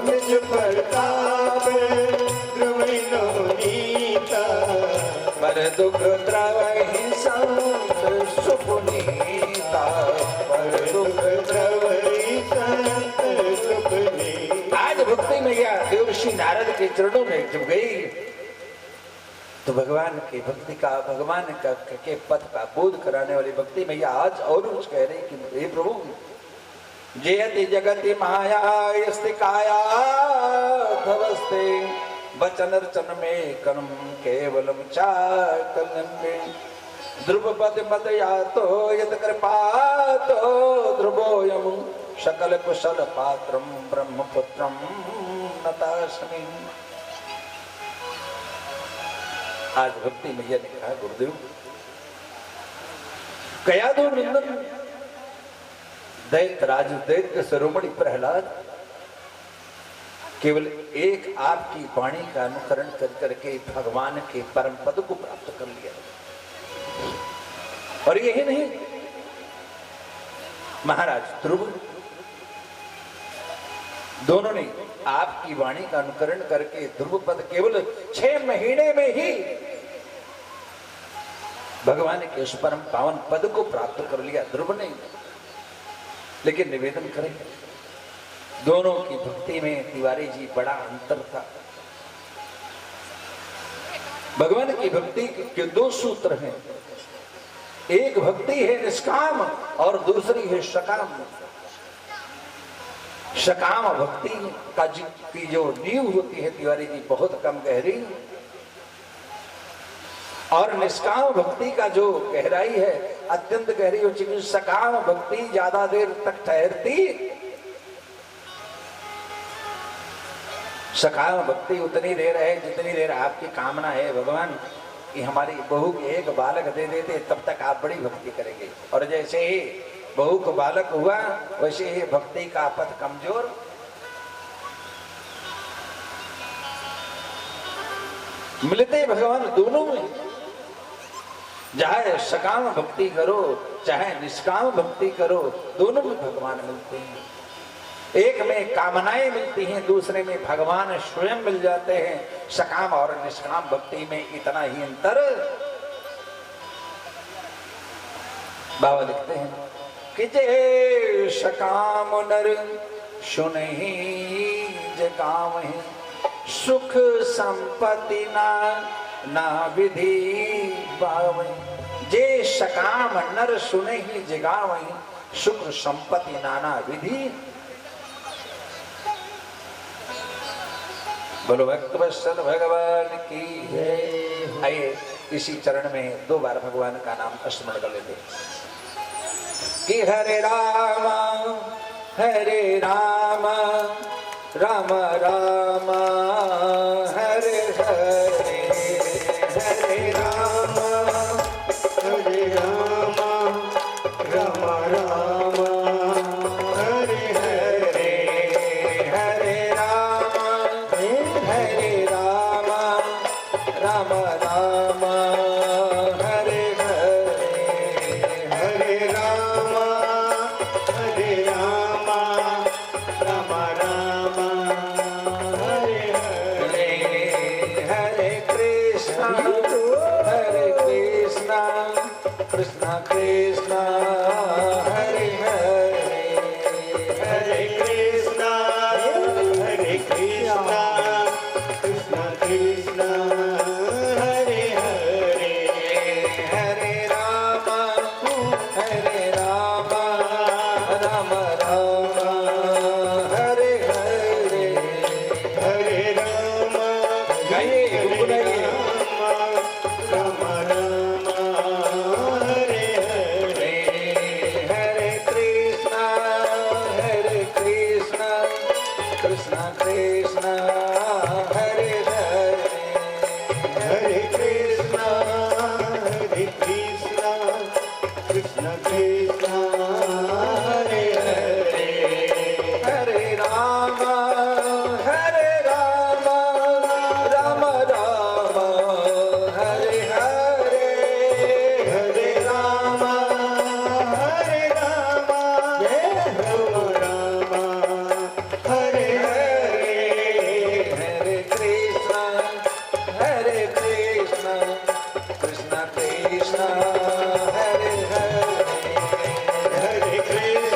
निज परताप द्रवै नवनीता पर दुख द्रवहि संत सुपनीता। पर दुख द्रवहि संत सुपनीता। आज भक्ति मैया देव ऋषि नारद के चरणों में जब गई तो भगवान की भक्ति का भगवान का के पथ का बोध कराने वाली भक्ति मैया आज और कुछ कह रही कि हे प्रभु, जयति जगति माया यस्ति काया धवस्ते वचन रचन में कर्म केवलम चाकलन में। ध्रुवपद मत या तो यत कृपा तो ध्रुवोयम सकल कुशल पात्रम ब्रह्मपुत्रम नतास्मि। आज भक्ति मैया ने कहा गुरुदेव, कयादो नंदन दैत्य राज दैत्य शिरोमणि प्रहलाद केवल एक आपकी वाणी का अनुकरण कर करके भगवान के परम पद को प्राप्त कर लिया। और यही नहीं, महाराज ध्रुव दोनों ने आपकी वाणी का अनुकरण करके ध्रुव पद केवल 6 महीने में ही भगवान के उस परम पावन पद को प्राप्त कर लिया ध्रुव ने। लेकिन निवेदन करें, दोनों की भक्ति में तिवारी जी बड़ा अंतर था। भगवान की भक्ति के 2 सूत्र हैं। एक भक्ति है निष्काम और दूसरी है सकाम। सकाम भक्ति की जो नींव होती है तिवारी जी बहुत कम गहरी, और निष्काम भक्ति का जो गहराई है अत्यंत गहरी हो चुकी। सकाम भक्ति ज्यादा देर तक ठहरती, सकाम भक्ति उतनी देर है जितनी देर आपकी कामना है भगवान कि हमारी बहू के एक बालक दे देते, तब तक आप बड़ी भक्ति करेंगे। और जैसे ही बहू को बालक हुआ वैसे ही भक्ति का पथ कमजोर। मिलते भगवान दोनों में, चाहे सकाम भक्ति करो चाहे निष्काम भक्ति करो, दोनों में भगवान मिलते हैं। एक में कामनाएं मिलती हैं, दूसरे में भगवान स्वयं मिल जाते हैं। सकाम और निष्काम भक्ति में इतना ही अंतर। बाबा लिखते हैं कि जे सकाम नर सुनहि जे काम है, सुख संपत्ति ना विधि पावै। जे सकाम नर सुनहि जे गावै, सुख संपत्ति नाना विधि। बोलो भक्तवत्सल भगवान की जय। आइए इसी चरण में 2 बार भगवान का नाम स्मरण कर लेते कि हरे राम राम राम हरे हरे, हरे राम राम राम हरे हरे, हरे राम राम राम हरे हरे, हरे राम राम राम हरे हरे, हरे कृष्णा कृष्णा कृष्णा हरे हरे, हरे कृष्णा कृष्णा कृष्णा हरे हरे, हरे राम राम राम हरे हरे, हरे राम गाइए गुनगुनाइए। राम राम हरे हरे, हरे कृष्णा कृष्णा कृष्णा हरे हरे, हरे कृष्णा कृष्णा कृष्णा हरे हरे, हरे राम राम राम हरे हरे, हरे राम राम हरे हरे, हरे कृष्णा कृष्णा कृष्णा हरे हरे, हरे कृष्णा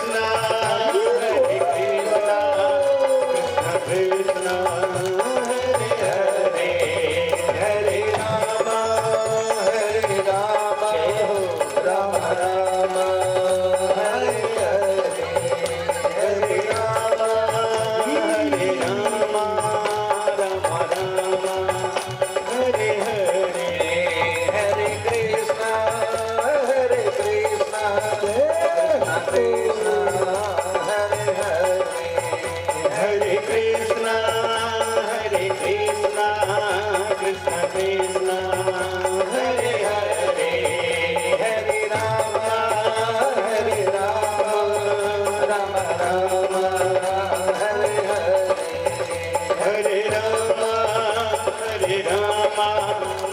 कृष्णा कृष्णा हरे हरे, हरे राम राम राम हरे हरे, हरे राम हरे हरे, हरे कृष्णा कृष्णा कृष्णा हरे हरे, हरे कृष्णा कृष्णा कृष्णा हरे हरे, हरे राम राम राम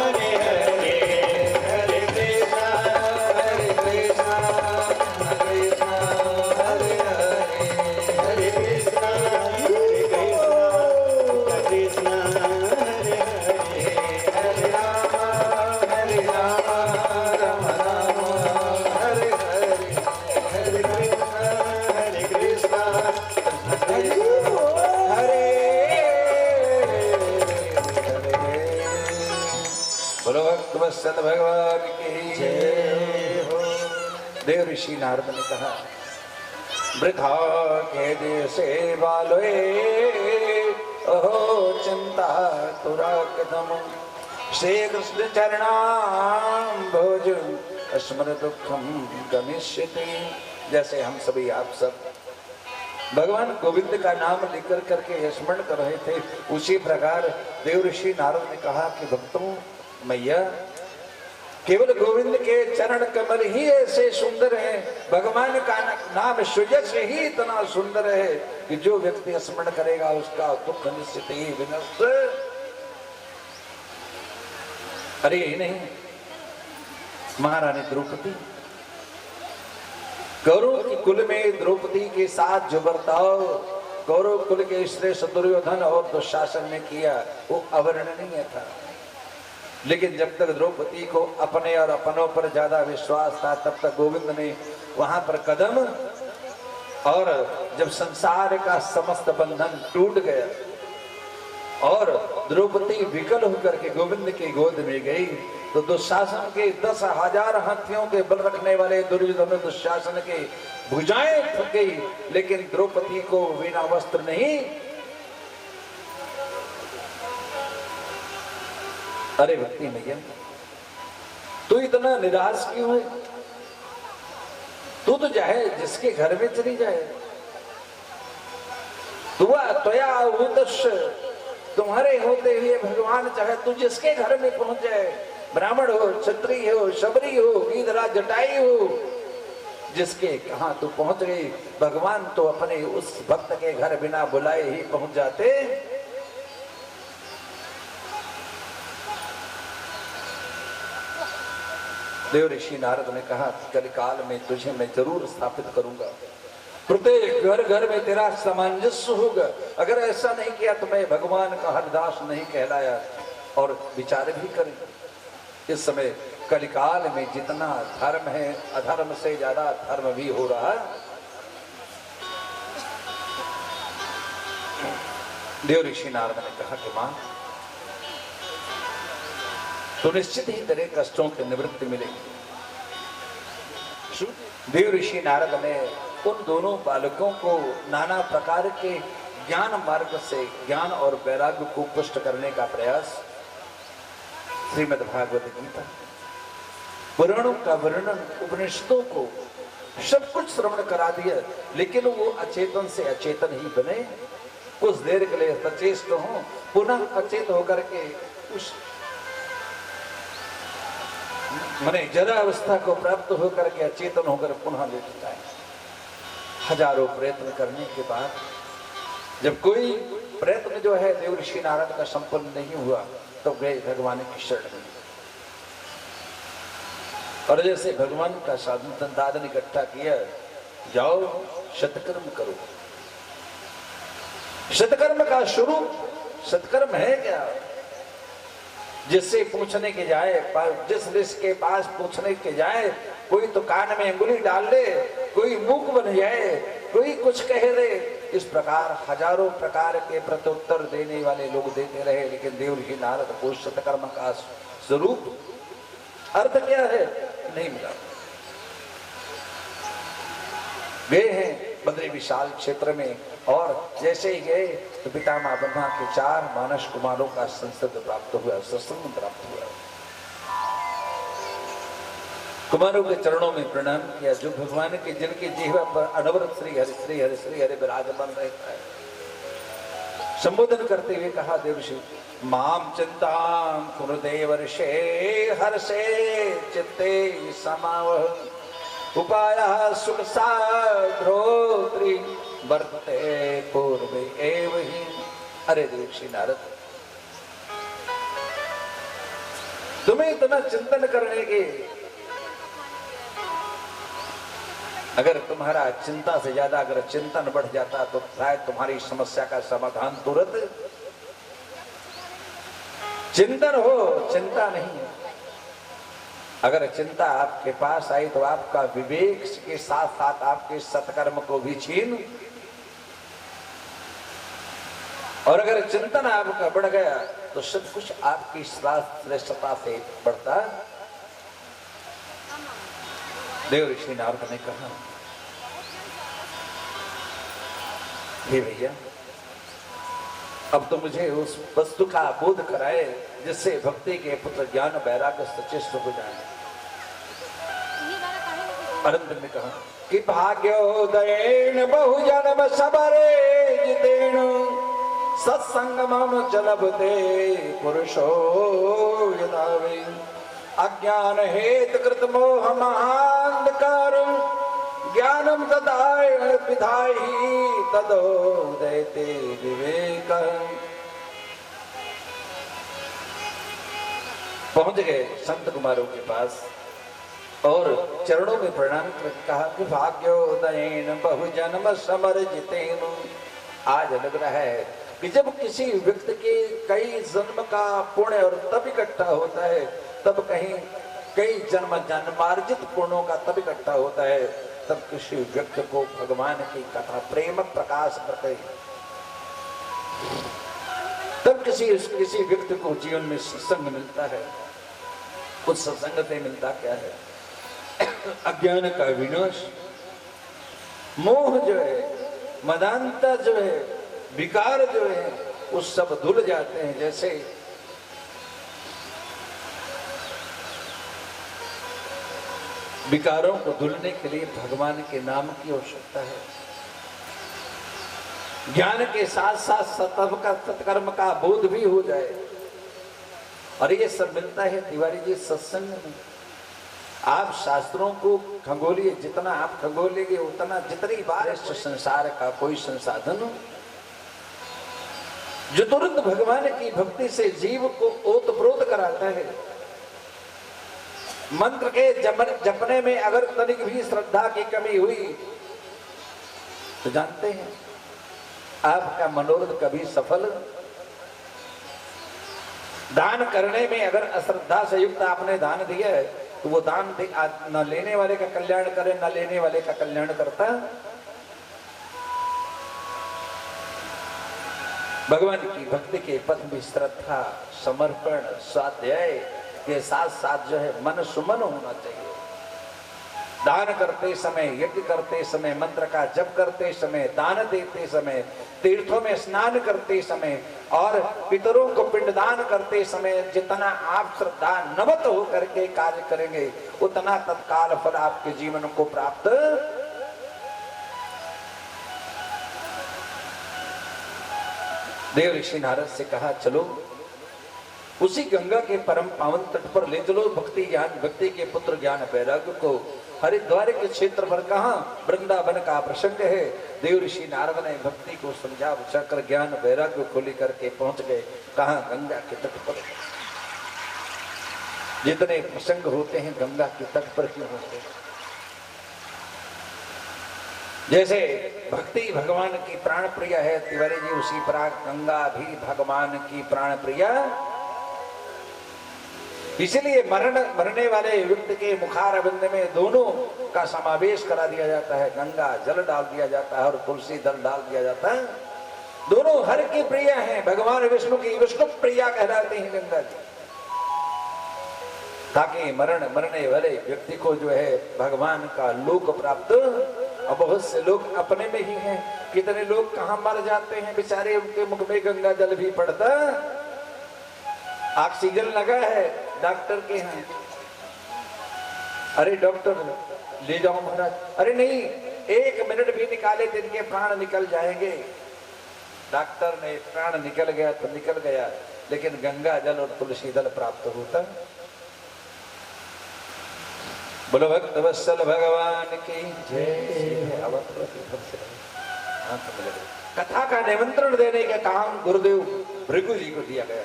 हरे हरे, हरे राम हरे हरे, हरे कृष्णा कृष्णा कृष्णा हरे हरे, हरे कृष्णा कृष्णा हरे हरे, हरे राम राम राम हरे हरे, हरे कृष्णा हरे हरे। बोलो भक्तवत्सल भगवान की जय। देव ऋषि नारद ने कहा, वृथा के देशे बालोए अहो चिंता तुरा कदम श्री कृष्ण चरणाम भोज स्मर दुखम गमिष्यति। जैसे हम सभी आप सब भगवान गोविंद का नाम लेकर करके स्मरण कर रहे थे, उसी प्रकार देव ऋषि नारद ने कहा कि भक्तों, मैया केवल गोविंद के चरण कमल ही ऐसे सुंदर हैं, भगवान का नाम सुजस ही इतना सुंदर है कि जो व्यक्ति स्मरण करेगा उसका दुख निश्चित ही विनष्ट। अरे नहीं, महारानी द्रौपदी, कौरव की कुल में द्रौपदी के साथ जो बर्ताव कौरव कुल के श्रेष्ठ दुर्योधन और दुशासन ने किया वो अवर्णनीय था। लेकिन जब तक द्रौपदी को अपने और अपनों पर ज्यादा विश्वास था, तब तक गोविंद ने वहां पर कदम, और जब संसार का समस्त बंधन टूट गया और द्रौपदी विकल होकर के गोविंद की गोद में गई, तो दुशासन के 10,000 हाथियों के बल रखने वाले दुर्योधन दुशासन के भुजाएं थक गई, लेकिन द्रौपदी को बिना वस्त्र नहीं। अरे भक्ति मैया, तू इतना निराश क्यों है? तू तो चाहे जिसके घर में चली जाए, त्वया उतस्य, तुम्हारे होते हुए भगवान चाहे तू जिसके घर में पहुंच जाए, ब्राह्मण हो, क्षत्रिय हो, शबरी हो, गीधरा जटाई हो, जिसके कहां तू पहुंच गई, भगवान तो अपने उस भक्त के घर बिना बुलाए ही पहुंच जाते। देव ऋषि नारद ने कहा, कलिकाल में तुझे मैं जरूर स्थापित करूंगा, प्रत्येक घर घर में तेरा सामंजस्य होगा। अगर ऐसा नहीं किया तो मैं भगवान का हरदास नहीं कहलाया। और विचार भी करें, इस समय कलिकाल में जितना धर्म है, अधर्म से ज्यादा धर्म भी हो रहा है। देव ऋषि नारद ने कहा कि मां, तो निश्चित ही तेरे कष्टों की निवृत्ति मिलेगी। देव ऋषि नारद ने उन दोनों बालकों को नाना प्रकार के ज्ञान मार्ग से ज्ञान और वैराग्य को पुष्ट करने का प्रयास, श्रीमद् भागवत गीता, पुराणों का वर्णन, उपनिषदों को सब कुछ श्रवण करा दिया, लेकिन वो अचेतन से अचेतन ही बने। कुछ देर के लिए सचेत हो, पुनः अचेत होकर के उस माने जरा अवस्था को प्राप्त होकर के अचेतन होकर पुनः लेट जाए। हजारों प्रयत्न करने के बाद जब कोई प्रयत्न जो है देव ऋषि नारद का संपन्न नहीं हुआ, तो गए भगवान की शरण में। और जैसे भगवान का साधन इकट्ठा किया, जाओ सत्कर्म करो। सत्कर्म का शुरू सत्कर्म है क्या? जिससे पूछने के जाए, जिस ऋषि के पास पूछने के जाए, कोई तो कान में अंगुली डाल ले, कोई मूक बन जाए, कोई कुछ कह दे। इस प्रकार हजारों प्रकार के प्रत्युत्तर देने वाले लोग देते रहे, लेकिन देव ऋषि नारद को सत्कर्म का स्वरूप अर्थ क्या है नहीं मिला। गए हैं बद्री विशाल क्षेत्र में, और जैसे ही गए तो पितामह ब्रह्मा के 4 मानस कुमारों का संसर्ग प्राप्त हुआ, सत्संग प्राप्त हुआ। कुमारों के चरणों में प्रणाम किया, जो भगवान के जिनके जीवा पर अनवरत श्री हरि श्री हरि श्री हरि विराजमान रहता है। संबोधन करते हुए कहा, देवऋषि माम चिंतां कुरु देवर्षे हर्षे चित्ते समावह उपायः सुख साध्रोत्री वर्तते पूर्वे एव ही। अरे ऋषि नारद, तुम्हें इतना चिंतन करने के, अगर तुम्हारा चिंता से ज्यादा अगर चिंतन बढ़ जाता तो शायद तुम्हारी समस्या का समाधान तुरंत। चिंतन हो, चिंता नहीं। अगर चिंता आपके पास आई तो आपका विवेक के साथ साथ आपके सत्कर्म को भी छीन, और अगर चिंतन आपका बढ़ गया तो सब कुछ आपकी श्रेष्ठता से बढ़ता। देव ऋषि नारद ने कहा, हे भैया, अब तो मुझे उस वस्तु का बोध कराए जिससे भक्ति के पुत्र ज्ञान वैराग्य सचेष्ट हो जाए। अरविंद ने कहा कि भाग्योदयेन बहुजन्म सबरे जितेन सत्संगमम चलबते पुरुषो यदावे अज्ञान हेतु कृत मोह महांधकार ज्ञानम तदाय विधाहि तदोदयते विवेक। पहुंच गए संत कुमारों के पास और चरणों में प्रणाम करके कहा कि भाग्योदयेन बहुजन्म समर जितेन। आज लग रहा है कि जब किसी व्यक्ति के कई जन्म का पुण्य और तब इकट्ठा होता है, तब कहीं कई जन्म जन्मार्जित पुण्यों का तब इकट्ठा होता है, तब किसी व्यक्ति को भगवान की कथा प्रेम प्रकाश प्रकट, तब किसी व्यक्ति को जीवन में सत्संग मिलता है। उस सत्संग से मिलता क्या है? अज्ञान का विनाश, मोह जो है, मदानता जो है, विकार जो है, वो सब धुल जाते हैं। जैसे विकारों को धुलने के लिए भगवान के नाम की आवश्यकता है। ज्ञान के साथ साथ सत्कर्म का बोध भी हो जाए, और ये सब मिलता है तिवारी जी सत्संग में। आप शास्त्रों को खंगोलिए, जितना आप खंगोलेंगे उतना, जितनी बार संसार का कोई संसाधन हो जो तुरंत भगवान की भक्ति से जीव को ओतप्रोत कराता है। मंत्र के जपने में अगर तनिक भी श्रद्धा की कमी हुई तो जानते हैं आपका मनोरथ कभी सफल। दान करने में अगर अश्रद्धा से युक्त आपने दान दिया है तो वो दान न लेने वाले का कल्याण करे, न लेने वाले का कल्याण करता। भगवान की भक्ति के पथ में श्रद्धा, समर्पण, स्वाध्याय के साथ साथ जो है मन सुमन होना चाहिए। दान करते समय, यज्ञ करते समय, मंत्र का जप करते समय, दान देते समय, तीर्थों में स्नान करते समय और पितरों को पिंडदान करते समय जितना आप श्रद्धा नवत हो करके कार्य करेंगे उतना तत्काल फल आपके जीवन को प्राप्त। देव ऋषि नारद से कहा, चलो उसी गंगा के परम पावन तट पर ले चलो भक्ति के पुत्र ज्ञान वैराग्य को। हरिद्वार के क्षेत्र पर कहा वृंदावन का प्रसंग है। देव ऋषि नारद ने भक्ति को समझा बुझाकर ज्ञान वैराग्य को लेकर के पहुंच गए। कहा गंगा के तट पर। जितने प्रसंग होते हैं गंगा के तट पर क्यों होते हैं? जैसे भक्ति भगवान की प्राण प्रिय है तिवारी जी, उसी प्रकार गंगा भी भगवान की प्राण प्रिय। इसलिए मरने वाले व्यक्ति के मुखारविंद में दोनों का समावेश करा दिया जाता है। गंगा जल डाल दिया जाता है और तुलसी दल डाल दिया जाता है। दोनों हर की प्रिय हैं। भगवान विष्णु की विष्णु प्रिया कहलाते हैं गंगा जी, ताकि मरने वाले व्यक्ति को जो है भगवान का लोक प्राप्त। और बहुत से लोग अपने में ही हैं, कितने लोग कहां मर जाते हैं बेचारे, उनके मुख में गंगा जल भी पड़ता। ऑक्सीजन लगा है डॉक्टर के हैं, अरे डॉक्टर ले जाओ महाराज, अरे नहीं 1 मिनट भी निकाले तो इनके प्राण निकल जाएंगे। डॉक्टर ने प्राण निकल गया तो निकल गया, लेकिन गंगा जल और तुलसी दल प्राप्त होता। बोलो भक्त वत्सल भगवान की जय। कथा का निमंत्रण देने का काम गुरुदेव भृगु जी को दिया गया।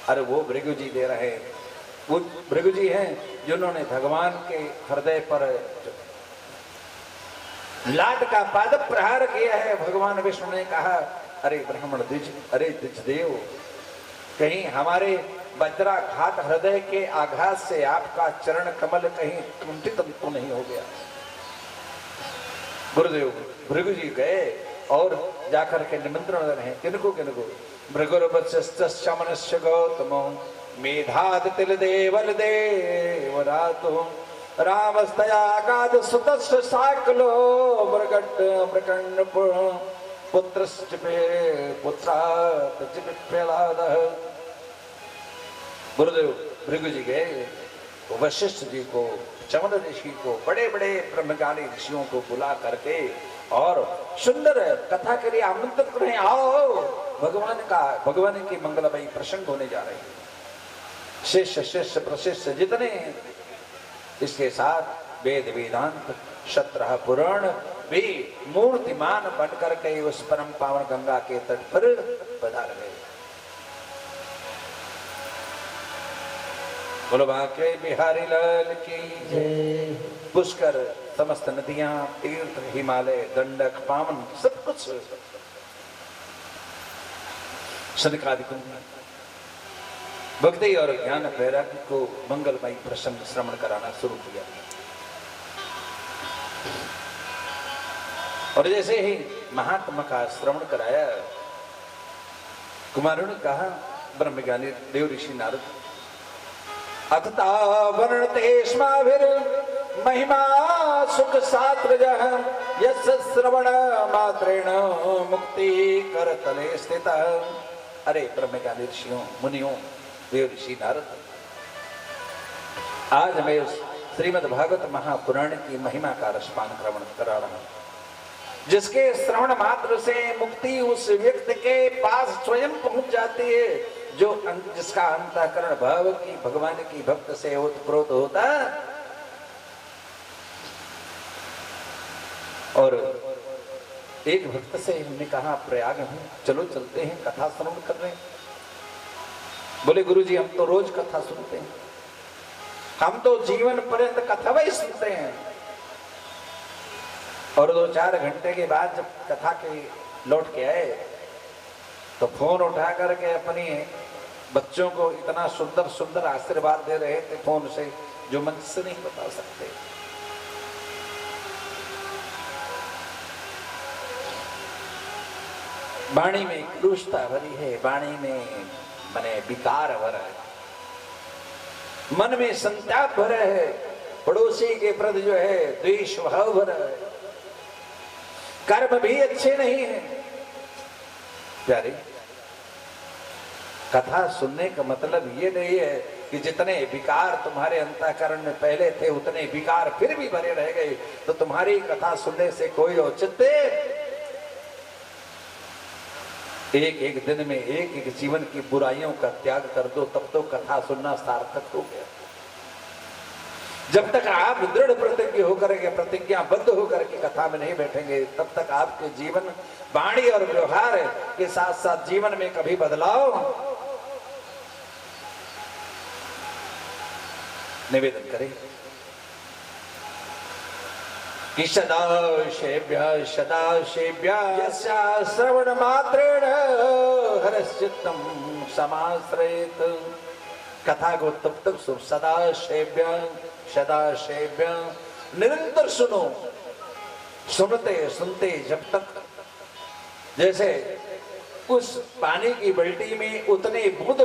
अरे वो भृगु जी दे रहे हैं, वो भृगु जी हैं जिन्होंने भगवान के हृदय पर लाट का पाद प्रहार किया है। भगवान विष्णु ने कहा, अरे ब्राह्मण द्विज, अरे द्विजदेव, कहीं हमारे वज्राघात हृदय के आघात से आपका चरण कमल कहीं कुंठित तो नहीं हो गया। गुरुदेव भृगु जी गए और जाकर के निमंत्रण दे रहे हैं। किनको किनको? भृगुर्वत्स्य मनुष्य गौतमो मेधाद तिल देवल देवरातो रामस्तयागाद सुतस्य साकलो मृगट मृकण्ड पुत्रश्च पुत्रात् च प्रहलादः। गुरुदेव भृगु जी गए वशिष्ठ जी को, चमन ऋषि को, बड़े बड़े ब्रह्मज्ञानी ऋषियों को बुला करके और सुंदर कथा के लिए आमंत्रित कर रहे हैं, आओ भगवान की मंगलमयी प्रसंग होने जा रहे हैं। शिष्य शिष्य प्रशिष्य जितने इसके साथ वेद वेदांत शत्रह पुराण भी मूर्तिमान बनकर के उस परम पावन गंगा के तट पर पधार गए। बोलो बांके बिहारी लाल की जय। पुष्कर समस्त नदियां तीर्थ हिमालय दंडक पावन सब कुछ सनकादि कुंज भक्ति और ज्ञान वैराग्य को मंगलमयी प्रसंग श्रवण कराना शुरू किया। और जैसे ही महात्मा का श्रवण कराया, कुमारों ने कहा, ब्रह्मज्ञानी देव ऋषि नारद, अतता वर्णते स्माभिर महिमा सुख सात्रजः यस्य श्रवण मात्रेण मुक्ति करतले स्थितः। अरे ब्रह्मज्ञानी ऋषियों मुनियों देव ऋषि नारद, आज मैं उस श्रीमद् भागवत महापुराण की महिमा का रसपान श्रवण करा रहा हूं, जिसके श्रवण मात्र से मुक्ति उस व्यक्ति के पास स्वयं पहुंच जाती है, जो जिसका अंतःकरण भाव की भगवान की भक्त से ओतप्रोत होता। और एक भक्त से हमने कहा, प्रयाग में चलो चलते हैं, कथा श्रवण कर रहे हैं। बोले गुरुजी हम तो रोज कथा सुनते हैं, हम तो जीवन पर्यंत कथा वही सुनते हैं। और 2-4 घंटे के बाद जब कथा के लौट के आए तो फोन उठा करके अपनी बच्चों को इतना सुंदर सुंदर आशीर्वाद दे रहे थे फोन से, जो मंच से नहीं बता सकते। वाणी में क्रूरता भरी है, वाणी में मने विकार भरा है, मन में संताप भरा है, पड़ोसी के प्रति जो है द्वेष भाव भरा है, कर्म भी अच्छे नहीं है। प्यारे, कथा सुनने का मतलब ये नहीं है कि जितने विकार तुम्हारे अंतःकरण में पहले थे उतने विकार फिर भी भरे रह गए तो तुम्हारी कथा सुनने से कोई औचित्य। एक एक दिन में एक एक जीवन की बुराइयों का त्याग कर दो, तब तो कथा सुनना सार्थक हो गया। जब तक आप दृढ़ प्रतिज्ञ होकर के, प्रतिज्ञाबद्ध होकर के कथा में नहीं बैठेंगे, तब तक आपके जीवन वाणी और व्यवहार के साथ साथ जीवन में कभी बदलाव। निवेदन करें कि सदाशेभ्यः यस्या श्रवण मात्रेण हरश्चित्तं समाश्रयेत्। कथा को तब तक सुन, सदाशेभ्यः निरंतर सुनो, सुनते सुनते जब तक, जैसे उस पानी की बाल्टी में उतने बूंद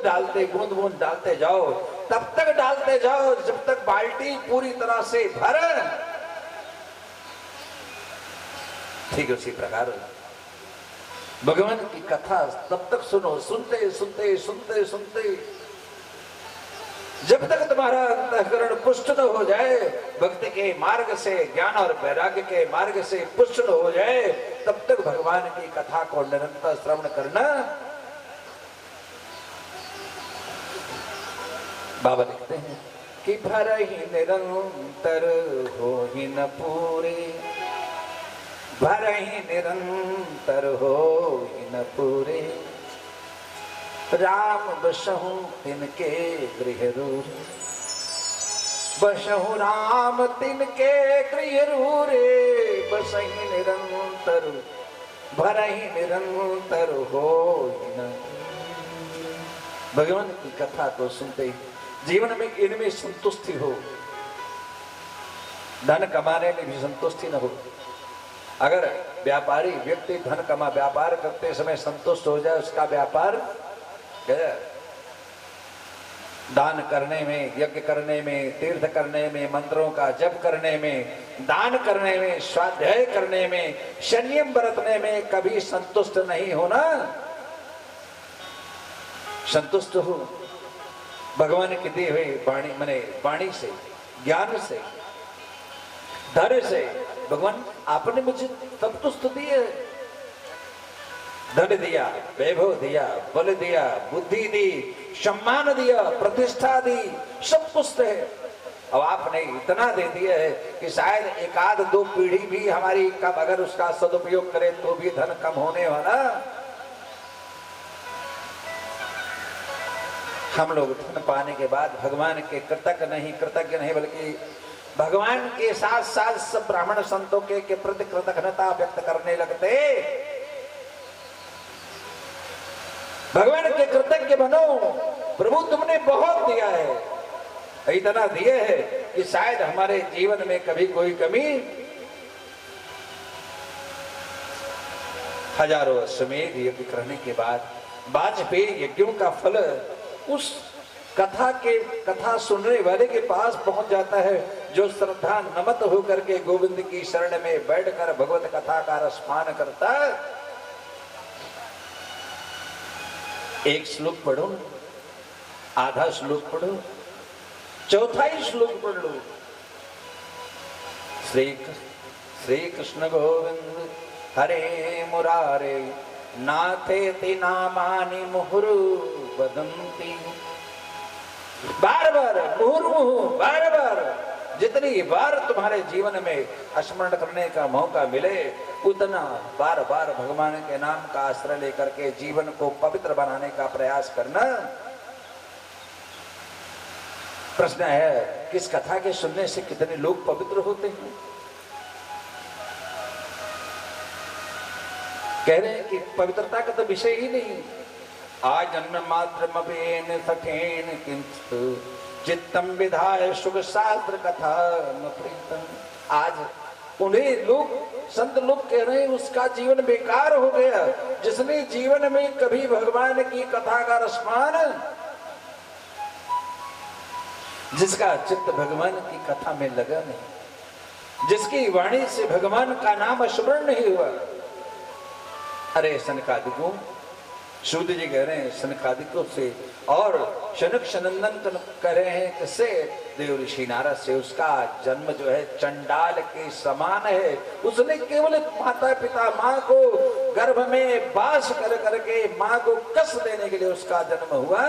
बूंद डालते जाओ, तब तक डालते जाओ जब तक बाल्टी पूरी तरह से भर। ठीक है, उसी प्रकार भगवान की कथा तब तक सुनो, सुनते सुनते सुनते सुनते जब तक तुम्हारा अंतःकरण पुष्ट न हो जाए, भक्ति के मार्ग से, ज्ञान और वैराग्य के मार्ग से पुष्ट न हो जाए, तब तक भगवान की कथा को निरंतर श्रवण करना। बाबा लिखते हैं कि भर ही निरंतर हो ही न पूरे, भर ही निरंतर हो ही न पूरे, राम बसहु तिनके गृह रूर, बसहु राम तिनके गृह रूरे, बसहि निरंतर भरहि निरंतर हो न। भगवान की कथा को सुनते ही जीवन में इनमें संतुष्टि हो, धन कमाने में भी संतुष्टि न हो। अगर व्यापारी व्यक्ति धन कमा व्यापार करते समय संतुष्ट हो जाए, उसका व्यापार गया। दान करने में, यज्ञ करने में, तीर्थ करने में, मंत्रों का जप करने में, दान करने में, स्वाध्याय करने में, संयम बरतने में कभी संतुष्ट नहीं होना। संतुष्ट हो भगवान के दिए हुए वाणी, मने वाणी से, ज्ञान से, धैर्य से। भगवान आपने मुझे सब कुछ तो दिए, धन दिया, वैभव दिया, बल दिया, बुद्धि दी, सम्मान दिया, प्रतिष्ठा दी, सब कुछ है। अब आपने इतना दे दिया है कि शायद एक आध दो पीढ़ी भी हमारी कब अगर उसका सदुपयोग करे तो भी धन कम होने वाला। हम लोग धन पाने के बाद भगवान के कृतज्ञ नहीं बल्कि भगवान के साथ साथ सब ब्राह्मण संतों के प्रति कृतज्ञता व्यक्त करने लगते। भगवान के कृतज्ञ बनो, प्रभु तुमने बहुत दिया है, इतना दिए है कि शायद हमारे जीवन में कभी कोई कमी। हजारों अश्वमेध यज्ञ करने के बाद वाजपेयी यज्ञों का फल उस कथा सुनने वाले के पास पहुंच जाता है, जो श्रद्धा नमत होकर के गोविंद की शरण में बैठकर भगवत कथा का रसपान करता। एक श्लोक पढ़ो, आधा श्लोक पढ़ो, चौथा ही श्लोक पढ़ लो। श्री कृष्ण गोविंद हरे मुरारे नाथेति नामानि मुहुरु वदन्ति। बार बार मुहुर्मुहु, बार बार जितनी बार तुम्हारे जीवन में स्मरण करने का मौका मिले उतना बार बार भगवान के नाम का आश्रय लेकर के जीवन को पवित्र बनाने का प्रयास करना। प्रश्न है, किस कथा के सुनने से कितने लोग पवित्र होते हैं? कह रहे हैं कि पवित्रता का तो विषय ही नहीं। आजन्म मात्र मवेन सठेन किंतु चित्तम विधाय शुभ शास्त्र कथा न प्रीतम। आज उन्हें लोग संत लोग कह रहे हैं उसका जीवन बेकार हो गया जिसने जीवन में कभी भगवान की कथा का रसपान, जिसका चित्त भगवान की कथा में लगा नहीं, जिसकी वाणी से भगवान का नाम स्मरण नहीं हुआ। अरे सनकादिकों, सूत जी कह रहे हैं सनकादिकों से और शनक सनंदन कह रहे हैं किससे? देव ऋषि नारद से। उसका जन्म जो है चंडाल के समान है। उसने केवल माता पिता माँ को गर्भ में वास कर करके माँ को कष्ट देने के लिए उसका जन्म हुआ।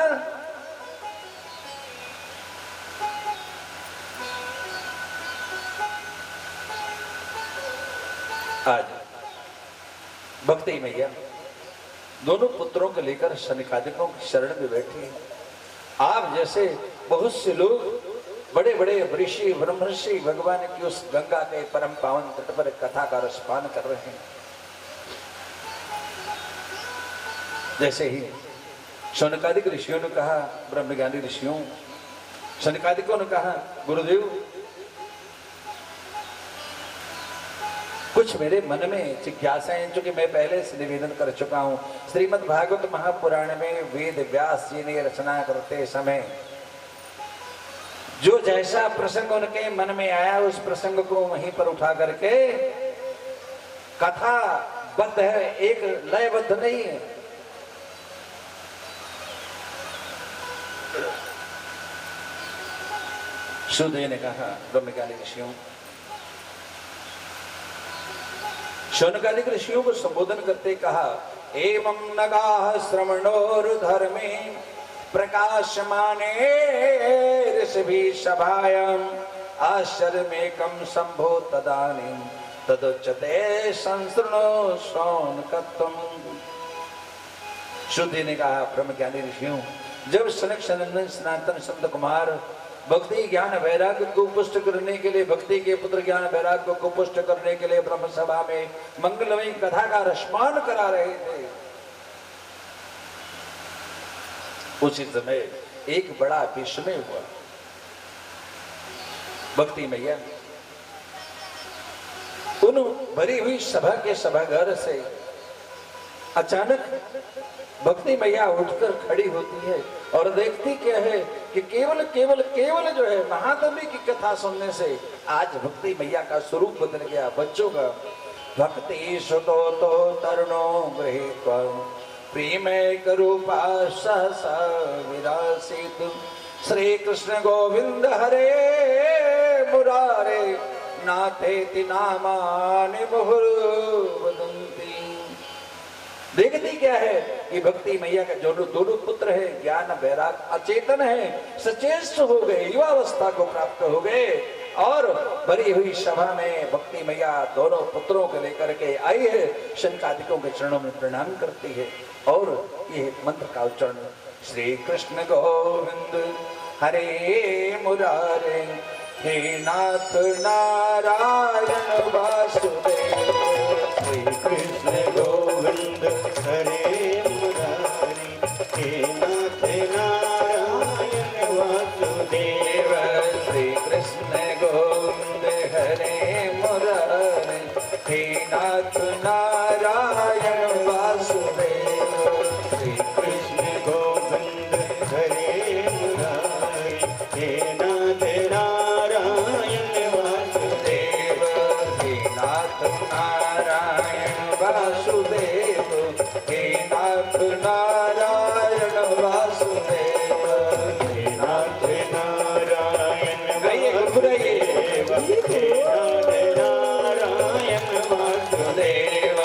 आज भक्ति मैया दोनों पुत्रों को लेकर सनकादिकों की शरण में बैठी। आप जैसे बहुत से लोग बड़े बड़े ऋषि ब्रह्मर्षि भगवान की उस गंगा के परम पावन तट पर कथा का रसपान कर रहे हैं। जैसे ही सनकादिक ऋषियों ने कहा, ब्रह्मज्ञानी ऋषियों, सनकादिकों ने कहा गुरुदेव कुछ मेरे मन में जिज्ञासाएं जो कि मैं पहले से निवेदन कर चुका हूं। श्रीमद् भागवत महापुराण में वेद व्यास जी ने रचना करते समय जो जैसा प्रसंग उनके मन में आया उस प्रसंग को वहीं पर उठा करके कथा बद्ध है, एक लयबद्ध नहीं है। सूत जी ने कहा ब्रह्मज्ञानी ऋषियों, शौनकादिक ऋषियों को संबोधन करते कहा, एवं नगाः श्रवणोर्धर्मे प्रकाशमाने ऋषिभिः सभायाम् आश्चर्यमेकं शंभो तदानीं तदुच्यते संसृणो शौनकत्वम्। शुद्धि ने कहा ब्रह्मज्ञानी ऋषियों, जब सनक सनंदन सनातन संत कुमार भक्ति ज्ञान वैराग्य को पुष्ट करने के लिए, भक्ति के पुत्र ज्ञान वैराग्य को पुष्ट करने के लिए ब्रह्म सभा में मंगलमयी कथा का रसपान करा रहे थे, उसी समय एक बड़ा विस्मय हुआ। भक्ति मैया उन भरी हुई सभा के सभागार से अचानक भक्ति मैया उठकर खड़ी होती है और देखती क्या है कि केवल केवल केवल जो है महादेवी की कथा सुनने से आज भक्ति मैया का स्वरूप बदल गया। बच्चों का भक्ति सुतो तो तरुणो गृहीत प्रेमैक रूपा सहसा विरासित श्री कृष्ण गोविंद हरे मुरारे नाथेति नामानि मुहुर्वदन्ति। देखती क्या है कि भक्ति मैया का जो दोनों पुत्र है ज्ञान वैराग अचेतन है, सचेष्ट हो गए, युवावस्था को प्राप्त हो गए और भरी हुई सभा में भक्ति मैया दोनों पुत्रों को लेकर के आई है। शंकादिकों के चरणों में प्रणाम करती है और ये मंत्र का उच्चारण श्री कृष्ण गोविंद हरे मुरारे हे नाथ नारायण वासुदेव। श्री कृष्ण गोविंद हरे मुरारी हे नाथ नारायण वासुदेव। श्री कृष्ण गोविंद हरे मुरारे हे नाथ नारायण वासुदेव। श्री कृष्ण गोविंद हरे मुरारी हे नाथ नारायण वासुदेव। हे नाथ नारायण वासुदेव। हे नाथ नारायण वासुदेव। हे नाथ नारायण गाइए, गुनगुनाइए। हे नाथ नारायण वासुदेव।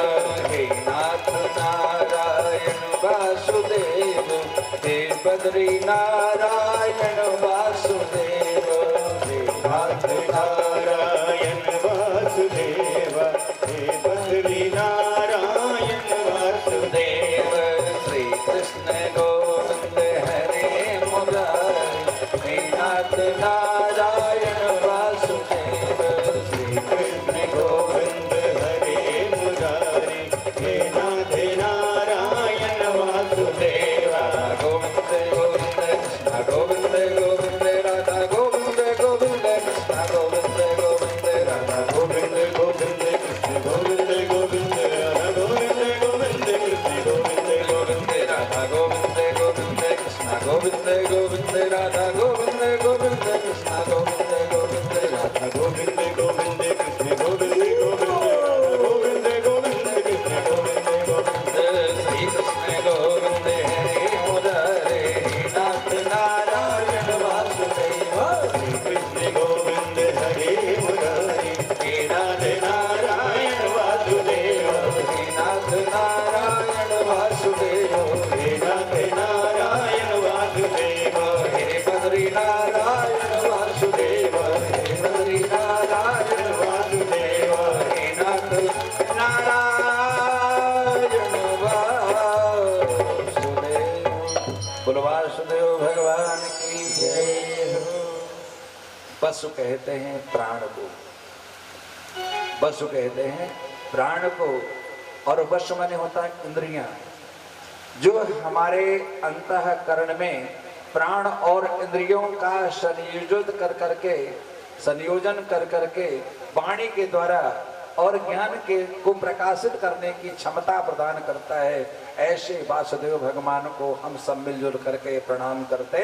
हे नाथ नारायण वासुदेव। हे बद्री नारायण वासुदेव। हे नाथ नारायण वासुदेव हे बद्री नारायण वासुदेव। श्री कृष्ण गोविंद हरे मुरारी हे नाथ नारायण वासुदेव। श्री कृष्ण गोविंद हरे मुरारी हे नाथ नारायण वासुदेव। गोविंद गोविंद कृष्ण गोविंद गोविंद राधा गोविंद गोविंद कृष्ण गोविंद गोविंद राधा गोविंद गोविंद कृष्ण गोविंद गोविंद राधा गोविंद गोविंद कृष्ण गोविंद गोविंद राधा गोविंद गोविंद कृष्ण गोविंद गोविंद राधा गोविंद गोविंद कृष्ण गोविंद गोविंद राधा गोविंद गोविंद कृष्ण गोविंद गोविंद राधा गोविंद गोविंद कृष्ण गोविंद गोविंद। श्री कृष्ण गोविंद हरे मुरारे हे नाथ नारायण वासुदेव। श्री कृष्ण गोविंद हरे मुरारी हे नाथ नारायण वासुदेव। हे नाथ नारायण वासुदेव। हे नाथ नारायण वासुदेव। हे बद्री नारायण वासुदेव। हे बद्री नारायण वासुदेव। हे नाथ नारायण वासुदेव। बोलो वासुदेव भगवान की जय हो। पशु कहते हैं प्राण को, वसु कहते हैं प्राण को, और वश माने होता है इंद्रियां, जो हमारे अंतःकरण में प्राण और इंद्रियों का संयोजन कर करके वाणी के द्वारा और ज्ञान के को प्रकाशित करने की क्षमता प्रदान करता है। ऐसे वासुदेव भगवान को हम सब मिलजुल करके प्रणाम करते